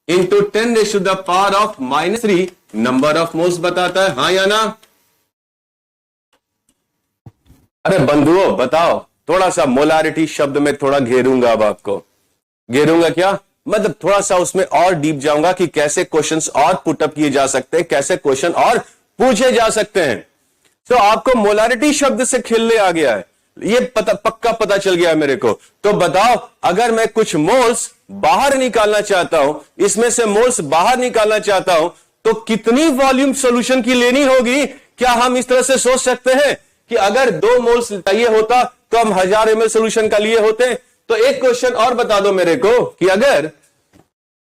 इंटू 10⁻³ नंबर ऑफ मोल्स बताता है। हां या ना? अरे बंधुओं बताओ, थोड़ा सा मोलारिटी शब्द में थोड़ा घेरूंगा, अब आपको घेरूंगा क्या, मतलब थोड़ा सा उसमें और डीप जाऊंगा कि कैसे क्वेश्चंस और पुटअप किए जा सकते हैं, कैसे क्वेश्चन और पूछे जा सकते हैं। तो आपको मोलारिटी शब्द से खेलने आ गया है, ये पक्का पता चल गया है मेरे को। तो बताओ, अगर मैं कुछ मोल्स बाहर निकालना चाहता हूं, इसमें से मोल्स बाहर निकालना चाहता हूं, तो कितनी वॉल्यूम सॉल्यूशन की लेनी होगी? क्या हम इस तरह से सोच सकते हैं कि अगर 2 मोल्स चाहिए होता तो हम 1000 ml सॉल्यूशन का लिए होते? तो एक क्वेश्चन और बता दो मेरे को कि अगर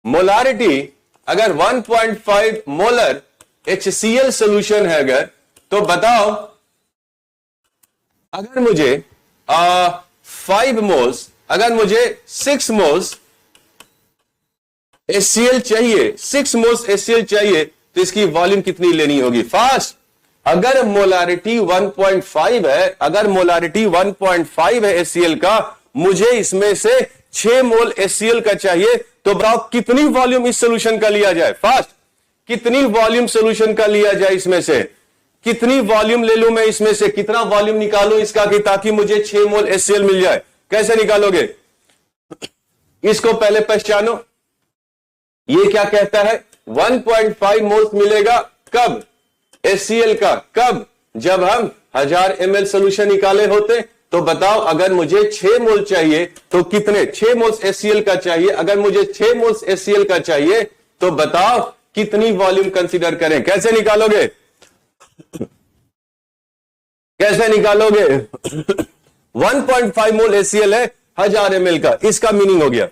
मोलारिटी, अगर 1.5 मोलर HCl सॉल्यूशन है अगर, तो बताओ अगर मुझे 5 मोल्स, अगर मुझे 6 मोल्स HCl चाहिए, 6 मोल्स HCl चाहिए, तो इसकी वॉल्यूम कितनी लेनी होगी? फास्ट, अगर मोलारिटी 1.5 है, अगर मोलारिटी 1.5 है HCl का, मुझे इसमें से 6 मोल HCl का चाहिए, तो बताओ कितनी वॉल्यूम इस सॉल्यूशन का लिया जाए? फास्ट, कितनी वॉल्यूम सॉल्यूशन का लिया जाए? इसमें से कितनी वॉल्यूम ले लूं मैं? इसमें से कितना वॉल्यूम निकालूं इसका कि ताकि मुझे 6 मोल HCl मिल जाए? कैसे निकालोगे इसको? पहले पहचानो, ये क्या कहता है? 1.5 मोल्स मिलेगा कब? HCl का कब? जब हम 1000 ml सॉल्यूशन निकाले होते। तो बताओ, अगर मुझे 6 मोल चाहिए तो कितने? 6 मोल्स HCl का चाहिए। अगर मुझे 6 मोल्स HCl का चाहिए तो बताओ कितनी वॉल्यूम कंसीडर करें? कैसे निकालोगे? कैसे निकालोगे? 1.5 मोल HCl है 1000 ml का, इसका मीनिंग हो गया।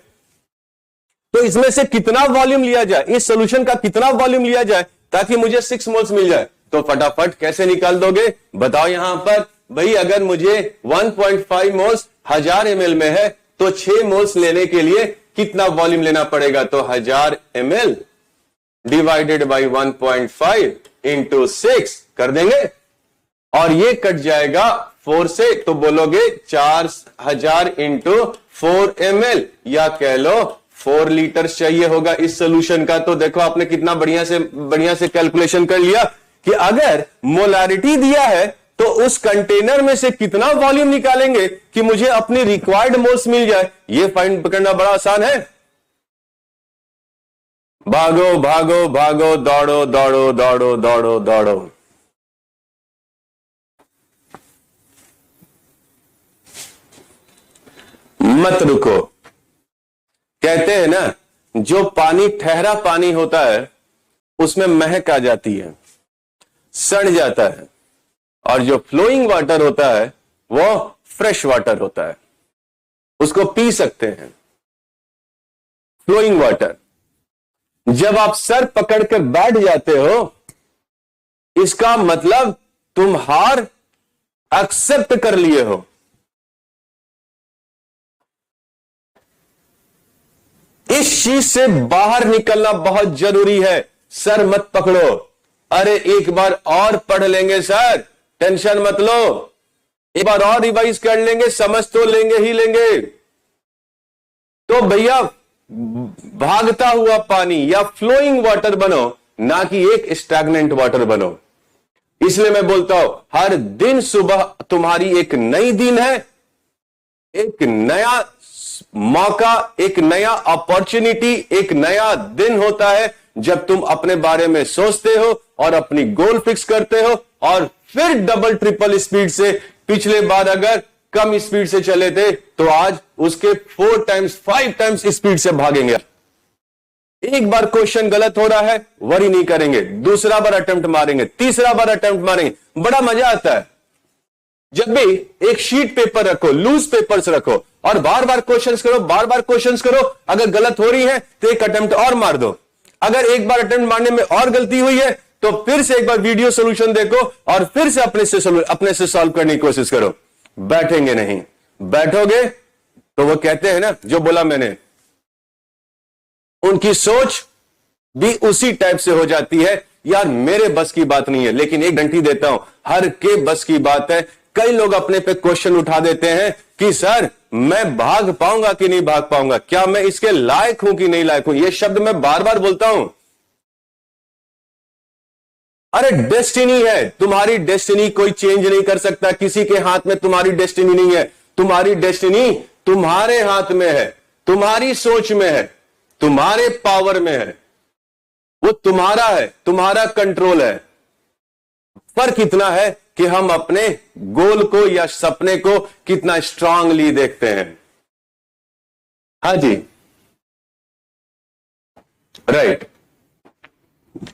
तो इसमें से कितना वॉल्यूम लिया जाए, इस सॉल्यूशन का कितना वॉल्यूम लिया जाए ताकि मुझे 6 मोल्स मिल जाए? तो फटाफट कैसे निकाल दोगे? बताओ यहां पर भाई, अगर मुझे 1.5 मोल्स 1000 ml में है तो 6 मोल्स लेने के लिए कितना वॉल्यूम लेना पड़ेगा? तो 1000 ml डिवाइडेड बाई 1.5 इंटू 6 कर देंगे, और ये कट जाएगा 4 से, तो बोलोगे 4000 इंटू 4 ml, या कह लो 4 लीटर चाहिए होगा इस सोल्यूशन का। तो देखो आपने कितना बढ़िया से कैलकुलेशन कर लिया कि अगर मोलारिटी दिया है तो उस कंटेनर में से कितना वॉल्यूम निकालेंगे कि मुझे अपनी रिक्वायर्ड मोल्स मिल जाए। ये फाइंड करना बड़ा आसान है। भागो भागो भागो, दौड़ो दौड़ो दौड़ो दौड़ो दौड़ो। मत रुको। कहते हैं ना, जो पानी ठहरा पानी होता है उसमें महक आ जाती है, सड़ जाता है, और जो फ्लोइंग वाटर होता है वो फ्रेश वाटर होता है, उसको पी सकते हैं। फ्लोइंग वाटर, जब आप सर पकड़कर बैठ जाते हो, इसका मतलब तुम हार एक्सेप्ट कर लिए हो। इस चीज से बाहर निकलना बहुत जरूरी है। सर मत पकड़ो, अरे एक बार और पढ़ लेंगे सर, टेंशन मत लो, एक बार और रिवाइज कर लेंगे, समझ तो लेंगे ही लेंगे। तो भैया भागता हुआ पानी या फ्लोइंग वाटर बनो, ना कि एक स्टैग्नेंट वाटर बनो। इसलिए मैं बोलता हूं हर दिन सुबह तुम्हारी एक नई दिन है, एक नया मौका, एक नया अपॉर्चुनिटी, एक नया दिन होता है जब तुम अपने बारे में सोचते हो और अपनी गोल फिक्स करते हो और फिर डबल ट्रिपल स्पीड से, पिछले बार अगर कम स्पीड से चले थे तो आज उसके 4 टाइम्स 5 टाइम्स स्पीड से भागेंगे। एक बार क्वेश्चन गलत हो रहा है, वरी नहीं करेंगे, दूसरा बार अटेम्प्ट मारेंगे, तीसरा बार अटेम्प्ट मारेंगे, बड़ा मजा आता है। जब भी एक शीट पेपर रखो, लूज पेपर्स रखो और बार बार क्वेश्चंस करो, बार बार क्वेश्चंस करो। अगर गलत हो रही है तो एक अटेम्प्ट और मार दो, अगर एक बार अटेम्प्ट मारने में और गलती हुई है तो फिर से एक बार वीडियो सोल्यूशन देखो और फिर से अपने से सॉल्व करने की कोशिश करो। बैठेंगे नहीं, बैठोगे तो वो कहते हैं ना, जो बोला मैंने, उनकी सोच भी उसी टाइप से हो जाती है, यार मेरे बस की बात नहीं है। लेकिन एक गारंटी देता हूं, हर के बस की बात है। कई लोग अपने पे क्वेश्चन उठा देते हैं कि सर मैं भाग पाऊंगा कि नहीं भाग पाऊंगा, क्या मैं इसके लायक हूं कि नहीं लायक हूं। यह शब्द मैं बार बार बोलता हूं। अरे डेस्टिनी है, तुम्हारी डेस्टिनी कोई चेंज नहीं कर सकता, किसी के हाथ में तुम्हारी डेस्टिनी नहीं है। तुम्हारी डेस्टिनी तुम्हारे हाथ में है, तुम्हारी सोच में है, तुम्हारे पावर में है, वो तुम्हारा है, तुम्हारा कंट्रोल है। फर्क इतना है कि हम अपने गोल को या सपने को कितना स्ट्रांगली देखते हैं। हाँ जी, राइट।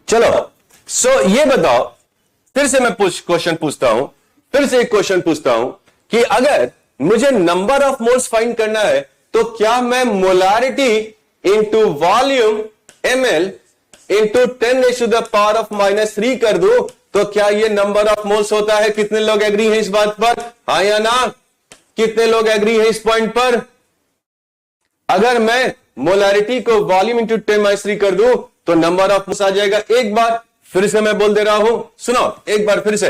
चलो ये बताओ, फिर से मैं क्वेश्चन पूछता हूं, फिर से एक क्वेश्चन पूछता हूं कि अगर मुझे नंबर ऑफ मोल्स फाइंड करना है तो क्या मैं molarity into volume ml into 10⁻³ कर दूं तो क्या ये नंबर ऑफ मोल्स होता है? कितने लोग एग्री हैं इस बात पर, हाँ या ना? कितने लोग एग्री हैं इस पॉइंट पर? अगर मैं मोलारिटी को वॉल्यूम इंटू 10⁻³ कर दूं तो नंबर ऑफ मोल्स आ जाएगा। एक बार फिर से मैं बोल दे रहा हूं, सुनो एक बार फिर से।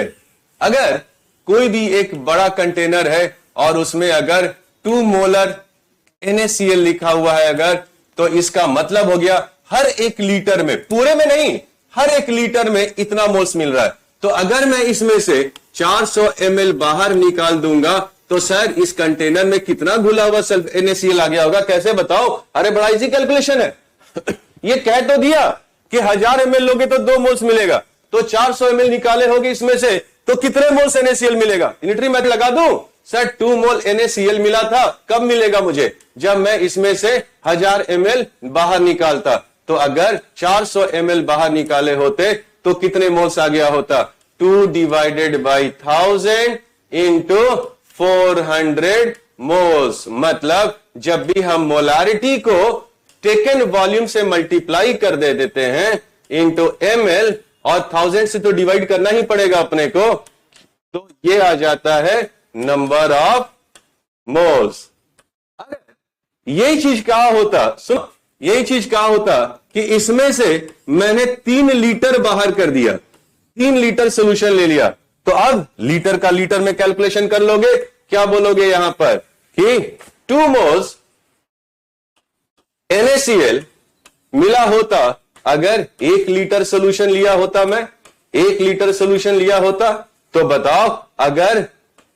अगर कोई भी एक बड़ा कंटेनर है और उसमें अगर 2 मोलर NaCl लिखा हुआ है अगर, तो इसका मतलब हो गया हर 1 लीटर में, पूरे में नहीं, हर 1 लीटर में इतना मोल्स मिल रहा है। तो अगर मैं इसमें से 400 ml बाहर निकाल दूंगा तो सर इस कंटेनर में कितना घुला हुआ सल्फ NaCl आ गया होगा, कैसे बताओ? अरे बड़ा इजी कैलकुलेशन है। ये कह तो दिया कि 1000 ml लोगे तो 2 मोल्स मिलेगा, तो 400 ml निकाले होगे इसमें से तो कितने मोल्स NaCl मिलेगा? यूनिटरी मेथड लगा दूं सर, 2 मोल NaCl मिला था, कब मिलेगा मुझे? जब मैं इसमें से 1000 ml बाहर निकालता। तो अगर 400 ml बाहर निकाले होते तो कितने मोल्स आ गया होता? 2 डिवाइडेड बाई 1000 इंटू 400 मोल्स। मतलब जब भी हम मोलारिटी को टेकन वॉल्यूम से मल्टीप्लाई कर देते हैं इंटू ml, और 1000 से तो डिवाइड करना ही पड़ेगा अपने को, तो ये आ जाता है नंबर ऑफ मोल्स। यही चीज कहा होता, सुनो, यही चीज कहा होता कि इसमें से मैंने 3 लीटर बाहर कर दिया, 3 लीटर सोल्यूशन ले लिया, तो अब लीटर का लीटर में कैलकुलेशन कर लोगे, क्या बोलोगे यहां पर कि 2 मोल्स NaCl मिला होता। अगर 1 लीटर सोल्यूशन लिया होता, मैं 1 लीटर सोल्यूशन लिया होता, तो बताओ अगर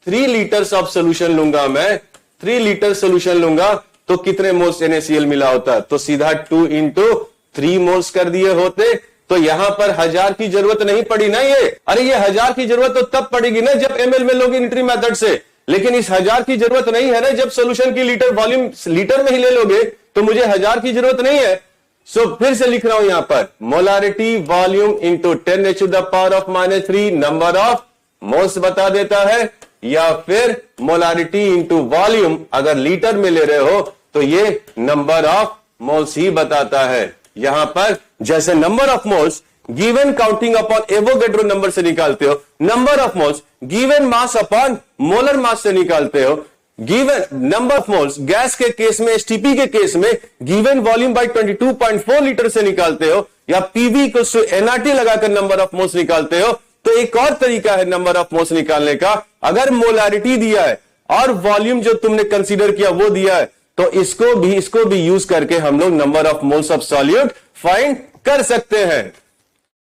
3 लीटर्स ऑफ सोल्यूशन लूंगा, मैं 3 लीटर सोल्यूशन लूंगा तो कितने मोल्स NaCl मिला होता? तो सीधा 2 इंटू 3 मोल्स कर दिए होते, तो यहां पर 1000 की जरूरत नहीं पड़ी ना ये। अरे ये 1000 की जरूरत तो तब पड़ेगी ना जब ml में लोगे यूनिटरी मेथड से, लेकिन इस 1000 की जरूरत नहीं है ना जब सोल्यूशन की लीटर वॉल्यूम लीटर में ही ले लोगे, तो मुझे 1000 की जरूरत नहीं है। सो फिर से लिख रहा हूं यहां पर molarity volume into 10⁻³ number of moles बता देता है, या फिर मोलारिटी इंटू वॉल्यूम अगर लीटर में ले रहे हो तो ये नंबर ऑफ मोल्स ही बताता है। यहां पर जैसे number of moles given counting upon Avogadro number से निकालते हो, number of moles given mass upon molar mass से निकालते हो, given number of moles gas के केस में, एसटीपी के केस में गिवन वॉल्यूम बाय 22.4 लीटर से निकालते हो, या पीवी इक्वल्स टू एनआरटी लगाकर नंबर ऑफ मोल्स निकालते हो, तो एक और तरीका है नंबर ऑफ मोल्स निकालने का। अगर मोलारिटी दिया है और वॉल्यूम जो तुमने कंसीडर किया वो दिया है, तो इसको भी यूज करके हम लोग number of moles of solute find कर सकते हैं।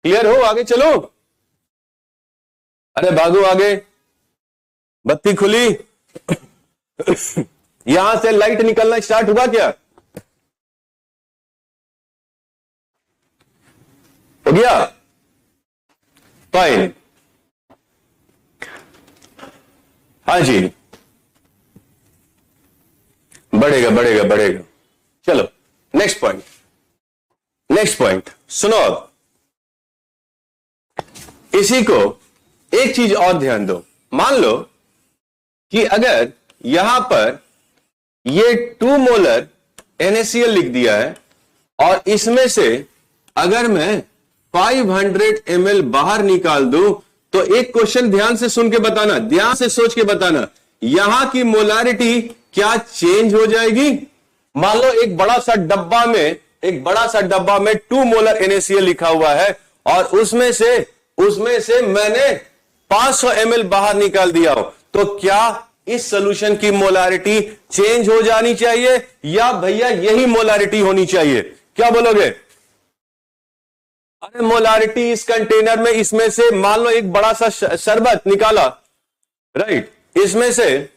क्लियर हो? आगे चलो, अरे भागो आगे, बत्ती खुली यहां से लाइट निकलना स्टार्ट हुआ क्या? हो गया? फाइन, हाँ जी, बढ़ेगा बढ़ेगा बढ़ेगा। चलो नेक्स्ट पॉइंट सुनो। अब इसी को एक चीज और ध्यान दो। मान लो कि अगर यहां पर ये 2 मोलर NaCl लिख दिया है और इसमें से अगर मैं 500 ml बाहर निकाल दूं, तो एक क्वेश्चन ध्यान से सुन के बताना, ध्यान से सोच के बताना, यहां की मोलारिटी क्या चेंज हो जाएगी? मान लो एक बड़ा सा डब्बा में 2 मोलर NaCl लिखा हुआ है और उसमें से मैंने 500 ml बाहर निकाल दिया हो, तो क्या इस सॉल्यूशन की मोलारिटी चेंज हो जानी चाहिए या भैया यही मोलारिटी होनी चाहिए? क्या बोलोगे? अरे मोलारिटी इस कंटेनर में, इसमें से मान लो एक बड़ा सा शरबत निकाला, राइट, इसमें से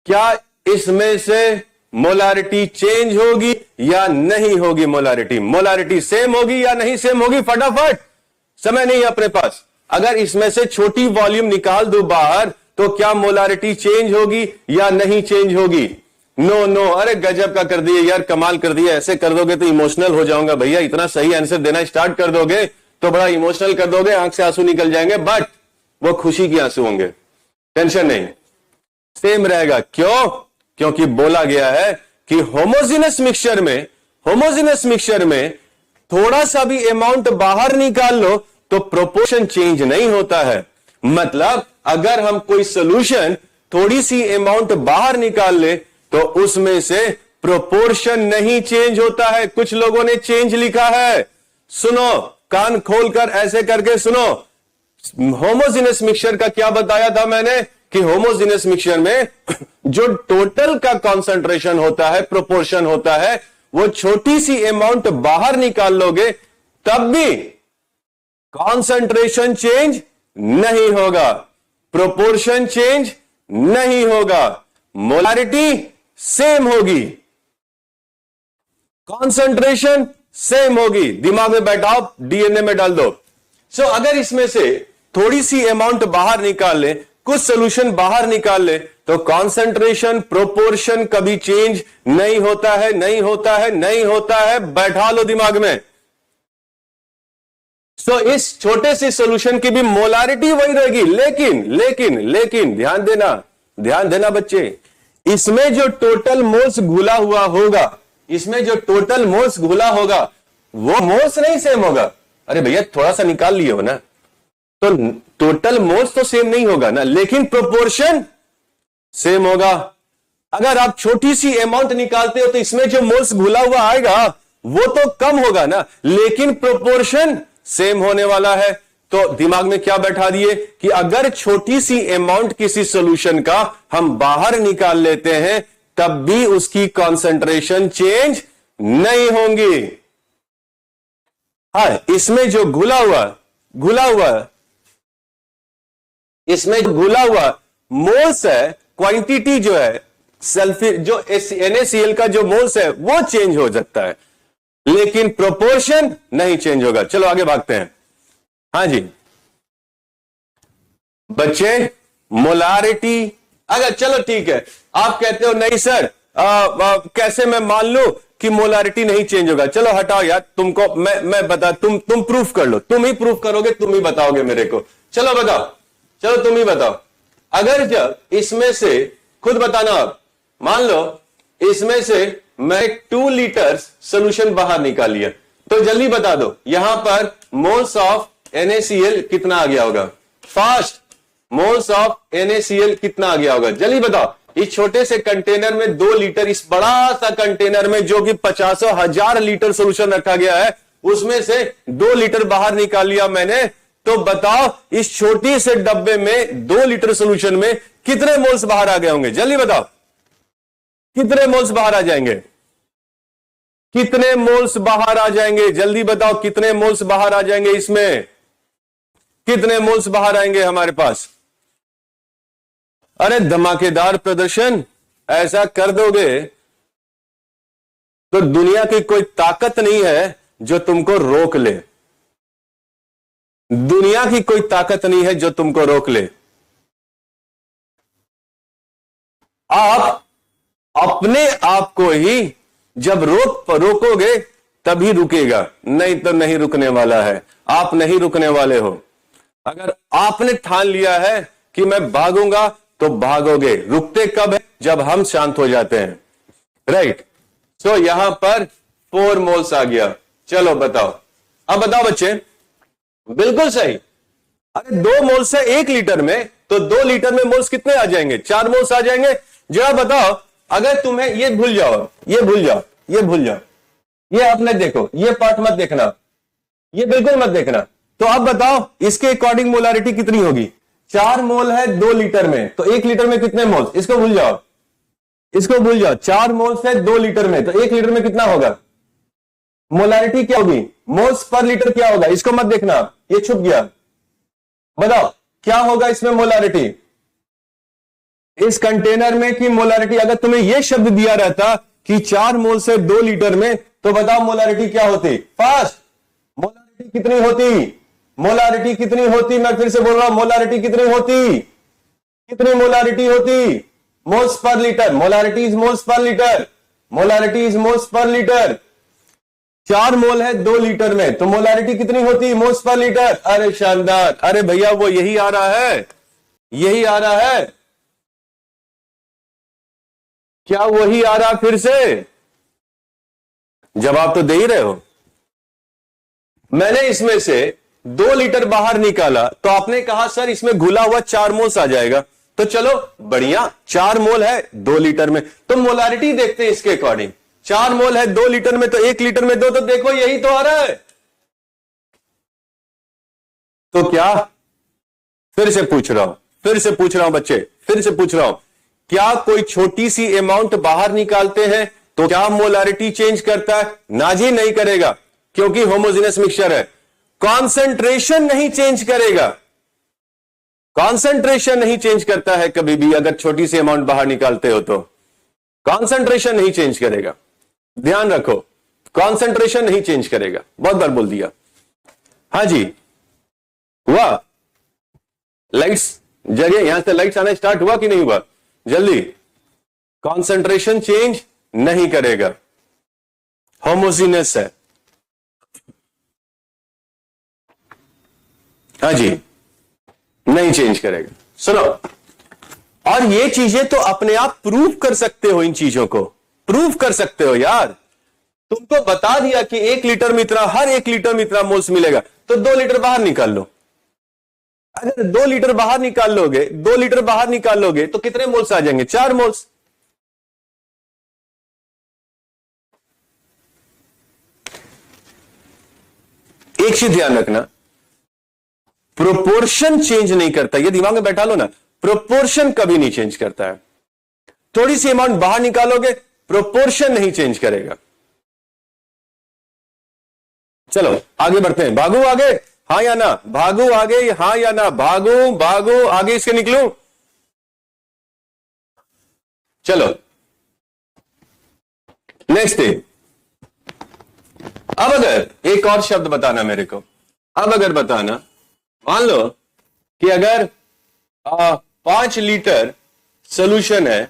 क्या इसमें से मोलारिटी चेंज होगी या नहीं होगी? मोलारिटी सेम होगी या नहीं सेम होगी? फटाफट, समय नहीं है अपने पास। अगर इसमें से छोटी वॉल्यूम निकाल दो बाहर, तो क्या मोलारिटी चेंज होगी या नहीं चेंज होगी? नो, अरे गजब का कर दिए यार, कमाल कर दिया। ऐसे कर दोगे तो इमोशनल हो जाऊंगा भैया, इतना सही आंसर देना स्टार्ट कर दोगे तो बड़ा इमोशनल कर दोगे, आंख से आंसू निकल जाएंगे, बट वो खुशी के आंसू होंगे, टेंशन नहीं, सेम रहेगा। क्यों? क्योंकि बोला गया है कि होमोजेनस मिक्सचर में थोड़ा सा भी अमाउंट बाहर निकाल लो तो प्रोपोर्शन चेंज नहीं होता है। मतलब अगर हम कोई सॉल्यूशन थोड़ी सी अमाउंट बाहर निकाल ले तो उसमें से प्रोपोर्शन नहीं चेंज होता है। कुछ लोगों ने चेंज लिखा है, सुनो, कान खोलकर ऐसे करके सुनो। होमोजेनस मिक्सचर का क्या बताया था मैंने कि होमोजेनस मिक्सचर में जो टोटल का कॉन्सेंट्रेशन होता है, प्रोपोर्शन होता है, वो छोटी सी अमाउंट बाहर निकाल लोगे तब भी कॉन्सेंट्रेशन चेंज नहीं होगा, प्रोपोर्शन चेंज नहीं होगा, मोलारिटी सेम होगी, कॉन्सेंट्रेशन सेम होगी। दिमाग में बैठाओ, DNA में डाल दो। सो अगर इसमें से थोड़ी सी अमाउंट बाहर निकाल ले, कुछ सॉल्यूशन बाहर निकाल ले, तो कॉन्सेंट्रेशन, प्रोपोर्शन कभी चेंज नहीं होता है, नहीं होता है। बैठा लो दिमाग में। सो इस छोटे से सॉल्यूशन की भी मोलारिटी वही रहेगी, लेकिन ध्यान देना बच्चे, इसमें जो टोटल मोल्स घुला हुआ होगा, वो मोल्स नहीं सेम होगा। अरे भैया थोड़ा सा निकाल लिए हो ना, तो टोटल मोल्स तो सेम नहीं होगा ना, लेकिन प्रोपोर्शन सेम होगा। अगर आप छोटी सी अमाउंट निकालते हो तो इसमें जो मोल्स घुला हुआ आएगा वो तो कम होगा ना, लेकिन प्रोपोर्शन सेम होने वाला है। तो दिमाग में क्या बैठा दिए कि अगर छोटी सी अमाउंट किसी सॉल्यूशन का हम बाहर निकाल लेते हैं तब भी उसकी कॉन्सेंट्रेशन चेंज नहीं होंगी। हाँ, इसमें जो घुला हुआ मोल्स है, क्वांटिटी जो है सल्फर जो NaCl का जो मोल्स है वो चेंज हो सकता है, लेकिन प्रोपोर्शन नहीं चेंज होगा। चलो आगे भागते हैं। हाँ जी बच्चे, मोलारिटी, अगर चलो ठीक है, आप कहते हो नहीं सर कैसे मैं मान लूं कि मोलारिटी नहीं चेंज होगा। चलो हटाओ यार, तुमको मैं बता, तुम प्रूफ कर लो, तुम ही प्रूफ करोगे, तुम ही बताओगे मेरे को। चलो बताओ, चलो तुम ही बताओ। अगर जब इसमें से खुद बताना, आप मान लो इसमें से मैं 2 लीटर सोल्यूशन बाहर निकाल लिया, तो जल्दी बता दो यहां पर मोल्स ऑफ NaCl कितना आ गया होगा? फास्ट, मोल्स ऑफ NaCl कितना आ गया होगा? जल्दी बताओ। इस छोटे से कंटेनर में 2 लीटर, इस बड़ा सा कंटेनर में जो कि 50,000 लीटर सोल्यूशन रखा गया है, उसमें से 2 लीटर बाहर निकाल लिया मैंने। तो बताओ इस छोटी से डब्बे में 2 लीटर सोल्यूशन में कितने मोल्स बाहर आ गए होंगे? जल्दी बताओ कितने मोल्स बाहर आ जाएंगे? कितने मोल्स बाहर आ जाएंगे? जल्दी बताओ कितने मोल्स बाहर आ जाएंगे? इसमें कितने मोल्स बाहर आएंगे हमारे पास? अरे धमाकेदार प्रदर्शन ऐसा कर दोगे तो दुनिया की कोई ताकत नहीं है जो तुमको रोक ले। दुनिया की कोई ताकत नहीं है जो तुमको रोक ले। आप अपने आप को ही जब रोकोगे तभी रुकेगा, नहीं तो नहीं रुकने वाला है। आप नहीं रुकने वाले हो। अगर आपने ठान लिया है कि मैं भागूंगा तो भागोगे। रुकते कब है? जब हम शांत हो जाते हैं। राइट। सो यहां पर 4 मोल्स आ गया। चलो बताओ, अब बताओ बच्चे। बिल्कुल सही। अरे 2 मोल्स है 1 लीटर में, तो 2 लीटर में मोल्स कितने आ जाएंगे? 4 मोल्स आ जाएंगे। जरा बताओ, अगर तुम्हें ये भूल जाओ, ये भूल जाओ, ये भूल जाओ, ये अपने देखो, ये पार्ट मत देखना, ये बिल्कुल मत देखना। तो अब बताओ इसके अकॉर्डिंग मोलारिटी कितनी होगी? 4 मोल है 2 लीटर में, तो 1 लीटर में कितने मोल्स? इसको भूल जाओ, इसको भूल जाओ। 4 मोल्स है 2 लीटर में, तो 1 लीटर में कितना होगा? मोलारिटी क्या होगी? मोल्स पर लीटर क्या होगा? इसको मत देखना, ये छुप गया। बताओ क्या होगा इसमें मोलारिटी? इस कंटेनर में की मोलारिटी, अगर तुम्हें यह शब्द दिया रहता कि 4 मोल से 2 लीटर में, तो बताओ मोलारिटी क्या होती? फास्ट। मोलारिटी कितनी होती? मोलारिटी कितनी होती? मैं फिर से बोल रहा हूं, मोलारिटी कितनी होती? कितनी मोलारिटी होती? Moles per litre. Molarity is moles per litre. Molarity is moles per litre. 4 मोल है 2 लीटर में, तो मोलारिटी कितनी होती? Moles per litre. अरे शानदार। अरे भैया वो यही आ रहा है, यही आ रहा है। क्या वही आ रहा फिर से? जवाब तो दे ही रहे हो। मैंने इसमें से 2 लीटर बाहर निकाला, तो आपने कहा सर इसमें घुला हुआ 4 मोल्स आ जाएगा। तो चलो बढ़िया, 4 मोल है 2 लीटर में, तो मोलारिटी देखते हैं इसके अकॉर्डिंग। 4 मोल है 2 लीटर में, तो 1 लीटर में 2, तो देखो यही तो आ रहा है। तो क्या, फिर से पूछ रहा हूं बच्चे, फिर से पूछ रहा हूं, क्या कोई छोटी सी अमाउंट बाहर निकालते हैं तो क्या मोलारिटी चेंज करता है? ना जी नहीं करेगा, क्योंकि होमोजेनस मिक्सचर है। कॉन्सेंट्रेशन नहीं चेंज करेगा, कॉन्सेंट्रेशन नहीं चेंज करता है कभी भी। अगर छोटी सी अमाउंट बाहर निकालते हो तो कॉन्सेंट्रेशन नहीं चेंज करेगा। ध्यान रखो, कॉन्सेंट्रेशन नहीं चेंज करेगा। बहुत बार बोल दिया। हाँ जी, हुआ? लाइट्स जगह, यहां से लाइट्स आना स्टार्ट हुआ कि नहीं हुआ? जल्दी। कॉन्सेंट्रेशन चेंज नहीं करेगा, होमोजीनियस है। हाँ जी, नहीं चेंज करेगा। सुनो, और ये चीजें तो अपने आप प्रूव कर सकते हो, इन चीजों को प्रूव कर सकते हो यार। तुमको बता दिया कि 1 लीटर में इतना, हर 1 लीटर में इतना मोल्स मिलेगा, तो 2 लीटर बाहर निकाल लो। अगर 2 लीटर बाहर निकाल लोगे, 2 लीटर बाहर निकाल लोगे, तो कितने मोल्स आ जाएंगे? 4 मोल्स। एक चीज ध्यान रखना, प्रोपोर्शन चेंज नहीं करता। ये दिमाग में बैठा लो ना, प्रोपोर्शन कभी नहीं चेंज करता है। थोड़ी सी अमाउंट बाहर निकालोगे, प्रोपोर्शन नहीं चेंज करेगा। चलो आगे बढ़ते हैं। भागू आगे, हाँ या ना? भागू आगे, हाँ या ना? भागू भागू आगे इसके निकलूं? चलो नेक्स्ट डे। अब अगर एक और शब्द बताना मेरे को, अब अगर बताना, मान लो कि अगर 5 लीटर सोल्यूशन है।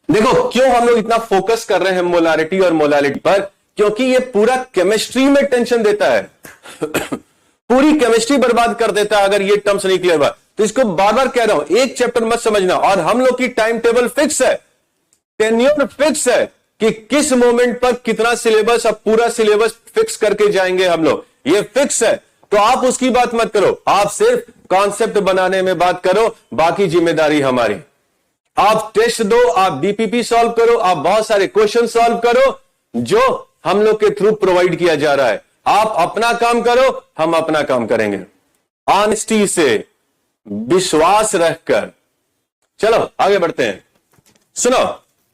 देखो क्यों हम लोग इतना फोकस कर रहे हैं मोलारिटी और मोलालिटी पर, क्योंकि ये पूरा केमिस्ट्री में टेंशन देता है। पूरी केमिस्ट्री बर्बाद कर देता है अगर ये टर्म्स नहीं क्लियर हुआ। तो इसको बार बार कह रहा हूं, एक चैप्टर मत समझना। और हम लोग की टाइम टेबल फिक्स है, टेन्योर फिक्स है कि किस मोमेंट पर कितना सिलेबस, अब पूरा सिलेबस फिक्स करके जाएंगे हम लोग, ये फिक्स है। तो आप उसकी बात मत करो, आप सिर्फ कॉन्सेप्ट बनाने में बात करो, बाकी जिम्मेदारी हमारी। आप टेस्ट दो, आप बीपीपी सॉल्व करो, आप बहुत सारे क्वेश्चन सॉल्व करो, जो हम लोग के थ्रू प्रोवाइड किया जा रहा है। आप अपना काम करो, हम अपना काम करेंगे, ऑनेस्टी से, विश्वास रखकर। चलो आगे बढ़ते हैं। सुनो,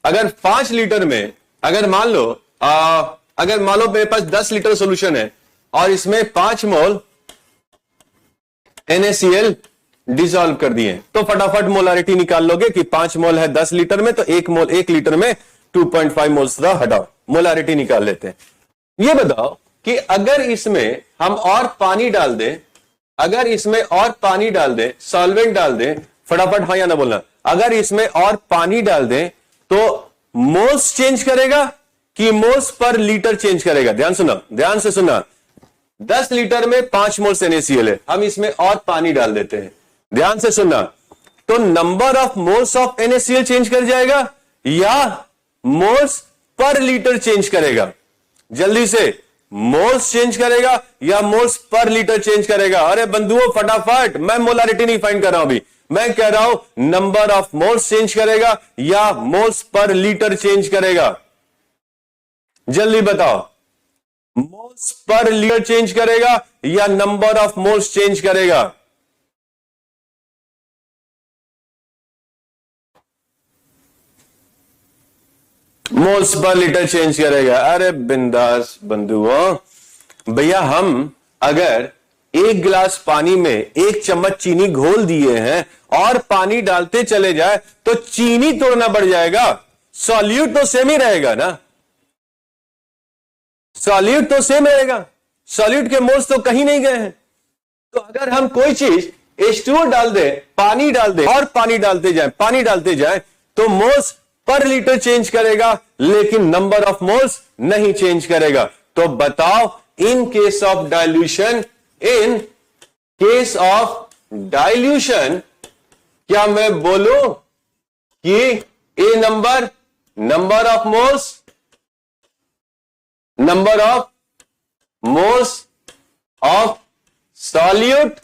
अगर 5 लीटर में, अगर मान लो मेरे पास 10 लीटर सॉल्यूशन है और इसमें 5 मोल NaCl डिसॉल्व कर दिए, तो फटाफट मोलारिटी निकाल लोगे कि 5 मोल है 10 लीटर में, तो 1 मोल 1 लीटर में 2.5 मोल्स था, हटाओ, मोलारिटी निकाल लेते हैं। ये बताओ कि अगर इसमें हम और पानी डाल दें, अगर इसमें और पानी डाल दें, सॉल्वेंट डाल दें, फटाफट हाँ या ना बोलना, अगर इसमें और पानी डाल दें तो मोल्स चेंज करेगा कि मोल्स पर लीटर चेंज करेगा? ध्यान सुना, ध्यान से सुना। 10 लीटर में 5 मोल्स NaCl है, हम इसमें और पानी डाल देते हैं, ध्यान से सुनना, तो number of moles of NaCl change कर जाएगा या मोल्स पर लीटर चेंज करेगा? जल्दी से, मोल्स चेंज करेगा या मोल्स पर लीटर चेंज करेगा? अरे बंधुओं फटाफट, मैं मोलारिटी नहीं फाइंड कर रहा हूं अभी, मैं कह रहा हूं नंबर ऑफ मोल्स चेंज करेगा या मोल्स पर लीटर चेंज करेगा? जल्दी बताओ, मोल्स पर लीटर चेंज करेगा या नंबर ऑफ मोल्स चेंज करेगा? मोल्स पर लीटर चेंज करेगा। अरे बिंदास बंधुओं, भैया हम अगर 1 गिलास पानी में 1 चम्मच चीनी घोल दिए हैं और पानी डालते चले जाए तो चीनी तोड़ना बढ़ जाएगा, सॉल्यूट तो सेम ही रहेगा ना, सॉल्यूट तो सेम रहेगा, सॉल्यूट के मोल्स तो कहीं नहीं गए हैं। तो अगर हम कोई चीज H2O डाल दे, पानी डाल दे और पानी डालते जाए तो मोल्स पर लीटर चेंज करेगा लेकिन नंबर ऑफ मोल्स नहीं चेंज करेगा। तो बताओ, इन केस ऑफ डाइल्यूशन, क्या मैं बोलूं कि a number of moles of solute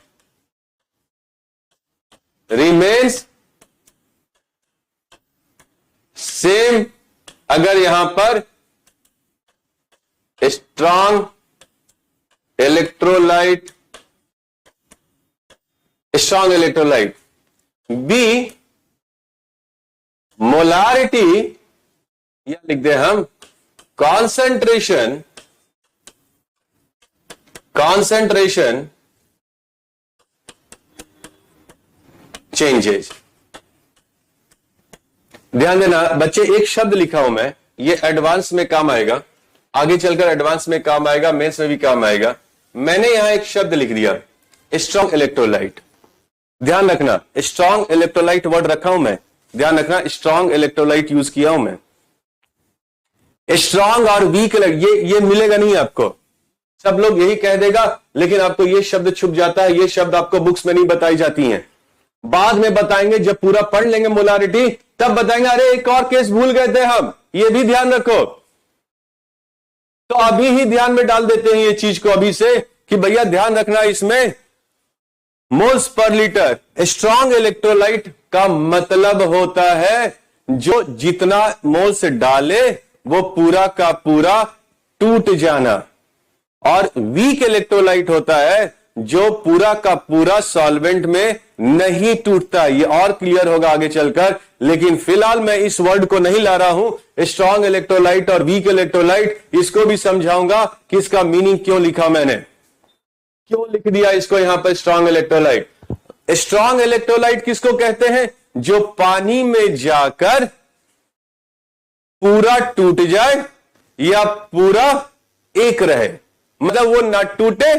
remains same अगर यहां पर स्ट्रॉन्ग इलेक्ट्रोलाइट बी मोलारिटी, या लिख दे हम कॉन्सेंट्रेशन चेंजेस। ध्यान देना बच्चे, एक शब्द लिखा हूं मैं, ये एडवांस में काम आएगा, आगे चलकर एडवांस में काम आएगा, मेंस में भी काम आएगा। मैंने यहां एक शब्द लिख दिया, स्ट्रॉन्ग इलेक्ट्रोलाइट। ध्यान रखना, स्ट्रॉन्ग इलेक्ट्रोलाइट वर्ड रखा हूं मैं, ध्यान रखना, स्ट्रॉन्ग इलेक्ट्रोलाइट यूज किया हूं मैं। स्ट्रॉन्ग और वीक ये मिलेगा नहीं आपको, सब लोग यही कह देगा, लेकिन आपको ये शब्द छुप जाता है, ये शब्द आपको बुक्स में नहीं बताई जाती हैं, बाद में बताएंगे, जब पूरा पढ़ लेंगे मोलारिटी तब बताएंगे, अरे एक और केस भूल गए थे हम, ये भी ध्यान रखो। तो अभी ही ध्यान में डाल देते हैं ये चीज को अभी से कि भैया ध्यान रखना, इसमें moles per litre. Strong electrolyte का मतलब होता है जो जितना मोल्स डाले वो पूरा का पूरा टूट जाना, और वीक इलेक्ट्रोलाइट होता है जो पूरा का पूरा सॉल्वेंट में नहीं टूटता। ये और क्लियर होगा आगे चलकर, लेकिन फिलहाल मैं इस वर्ड को नहीं ला रहा हूं। स्ट्रॉन्ग इलेक्ट्रोलाइट और वीक इलेक्ट्रोलाइट, इसको भी समझाऊंगा कि इसका मीनिंग क्यों लिखा मैंने, क्यों लिख दिया इसको यहां पर स्ट्रॉन्ग इलेक्ट्रोलाइट। स्ट्रॉन्ग इलेक्ट्रोलाइट किसको कहते हैं? जो पानी में जाकर पूरा टूट जाए या पूरा एक रहे, मतलब वो ना टूटे।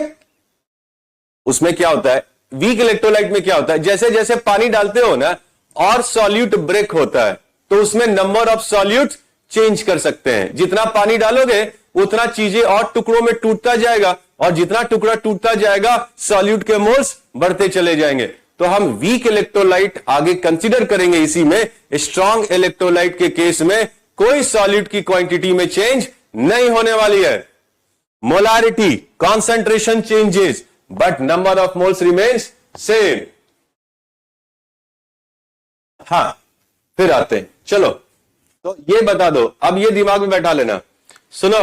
उसमें क्या होता है, वीक इलेक्ट्रोलाइट में क्या होता है, जैसे जैसे पानी डालते हो ना और सॉल्यूट ब्रेक होता है, तो उसमें नंबर ऑफ सॉल्यूट चेंज कर सकते हैं। जितना पानी डालोगे उतना चीजें और टुकड़ों में टूटता जाएगा, और जितना टुकड़ा टूटता जाएगा सॉल्यूट के मोल्स बढ़ते चले जाएंगे। तो हम वीक इलेक्ट्रोलाइट आगे कंसीडर करेंगे इसी में। स्ट्रॉन्ग इलेक्ट्रोलाइट के केस में कोई सॉल्यूट की क्वांटिटी में चेंज नहीं होने वाली है। Molarity, concentration changes, but number of moles remains same. हां, फिर आते हैं, चलो तो ये बता दो, अब ये दिमाग में बैठा लेना। सुनो,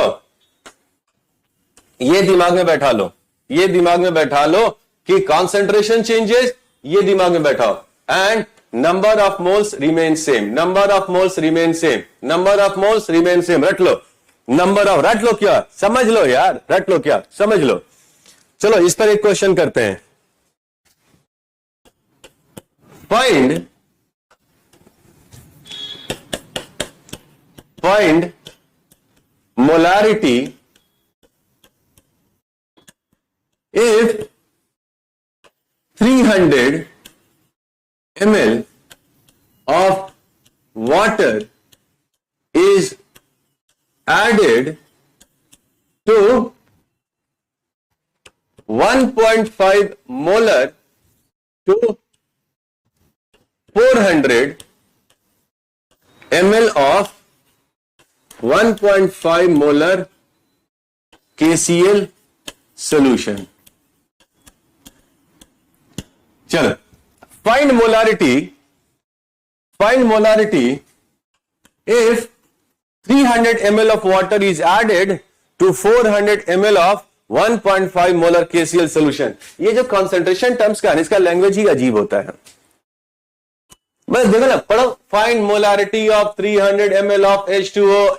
ये दिमाग में बैठा लो, ये दिमाग में बैठा लो कि कॉन्सेंट्रेशन चेंजेस, ये दिमाग में बैठाओ, and number of moles remain same, number of moles remain same, number of moles remain same. रट लो नंबर ऑफ, रट लो क्या, समझ लो यार, रट लो क्या, समझ लो। चलो इस पर एक क्वेश्चन करते हैं। Find molarity if 300 ml of water is added to 1.5 molar to 400 ml of 1.5 molar KCl solution. चलो find molarity if 300 ml of water is added to 400 ml of 1.5 molar KCl solution. ये जो concentration terms का है इसका language ही अजीब होता है। बस देखो ना, पढ़ो। Find molarity of 300 ml of H2O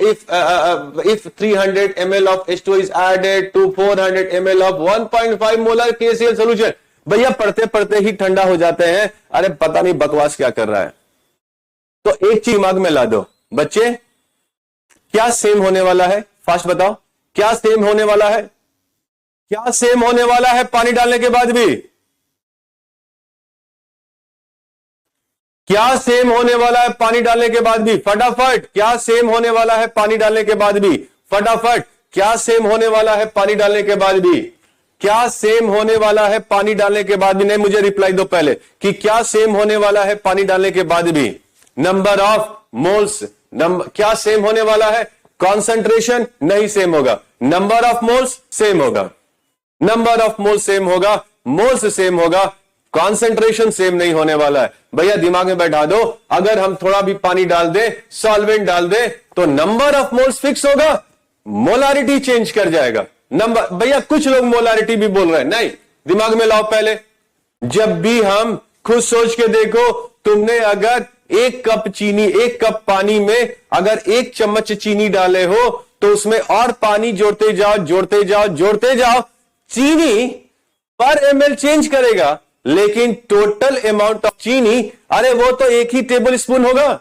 if 300 ml of H2O is added to 400 ml of 1.5 molar KCl solution। भैया पढ़ते पढ़ते ही ठंडा हो जाते हैं, अरे पता नहीं बकवास क्या कर रहा है। तो एक चीज दिमाग में ला दो बच्चे, क्या सेम होने वाला है, फास्ट बताओ, क्या सेम होने वाला है, क्या सेम होने वाला है पानी डालने के बाद भी, क्या सेम होने वाला है पानी डालने के बाद भी, फटाफट, क्या सेम होने वाला है पानी डालने के बाद भी, फटाफट, क्या सेम होने वाला है पानी डालने के बाद भी, क्या सेम होने वाला है पानी डालने के बाद भी। नहीं, मुझे रिप्लाई दो पहले कि क्या सेम होने वाला है पानी डालने के बाद भी। नंबर ऑफ मोल्स, क्या सेम होने वाला है, कॉन्सेंट्रेशन नहीं सेम होगा, नंबर ऑफ मोल्स सेम होगा, नंबर ऑफ मोल्स सेम होगा, मोल्स सेम होगा, कॉन्सेंट्रेशन सेम नहीं होने वाला है। भैया दिमाग में बैठा दो, अगर हम थोड़ा भी पानी डाल दें, सॉल्वेंट डाल दें, तो नंबर ऑफ मोल्स फिक्स होगा, मोलारिटी चेंज कर जाएगा। नंबर, भैया कुछ लोग मोलारिटी भी बोल रहे हैं, नहीं, दिमाग में लाओ पहले। जब भी हम खुद सोच के देखो, तुमने अगर 1 कप चीनी, 1 कप पानी में अगर 1 चम्मच चीनी डाले हो, तो उसमें और पानी जोड़ते जाओ, जोड़ते जाओ, जोड़ते जाओ, चीनी पर ml चेंज करेगा, लेकिन टोटल अमाउंट ऑफ चीनी, अरे वो तो एक ही टेबल स्पून होगा।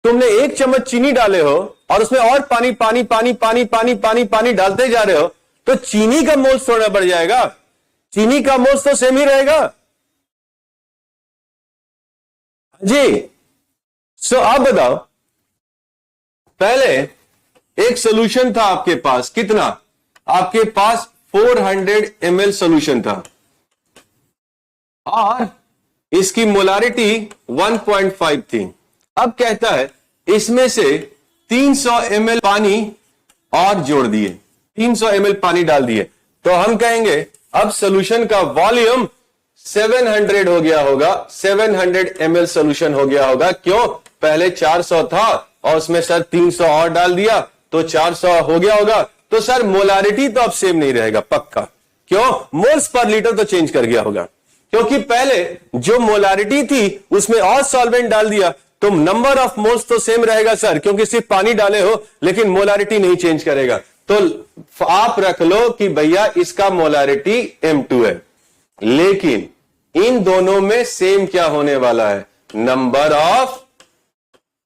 तुमने 1 चम्मच चीनी डाले हो और उसमें और पानी पानी पानी पानी पानी पानी पानी डालते जा रहे हो, तो चीनी का मोल्स थोड़ा बढ़ जाएगा, चीनी का मोल्स तो सेम ही रहेगा जी। सो आप बताओ, पहले एक सोल्यूशन था आपके पास, कितना, आपके पास 400 ml सोल्यूशन था और इसकी मोलारिटी 1.5 थी। अब कहता है इसमें से 300 ml पानी और जोड़ दिए, 300 ml पानी डाल दिए, तो हम कहेंगे अब सोल्यूशन का वॉल्यूम 700 हो गया होगा, 700 ml सोल्यूशन हो गया होगा। क्यों, पहले 400 था और उसमें सर 300 और डाल दिया तो 400 हो गया होगा। तो सर मोलारिटी तो अब सेम नहीं रहेगा पक्का, क्यों, मोल्स पर लीटर तो चेंज कर गया होगा, क्योंकि पहले जो मोलारिटी थी उसमें और सॉल्वेंट डाल दिया, तो नंबर ऑफ मोल्स तो सेम रहेगा सर, क्योंकि सिर्फ पानी डाले हो, लेकिन मोलारिटी नहीं चेंज करेगा। तो आप रख लो कि भैया इसका मोलारिटी M2 है, लेकिन इन दोनों में सेम क्या होने वाला है, नंबर ऑफ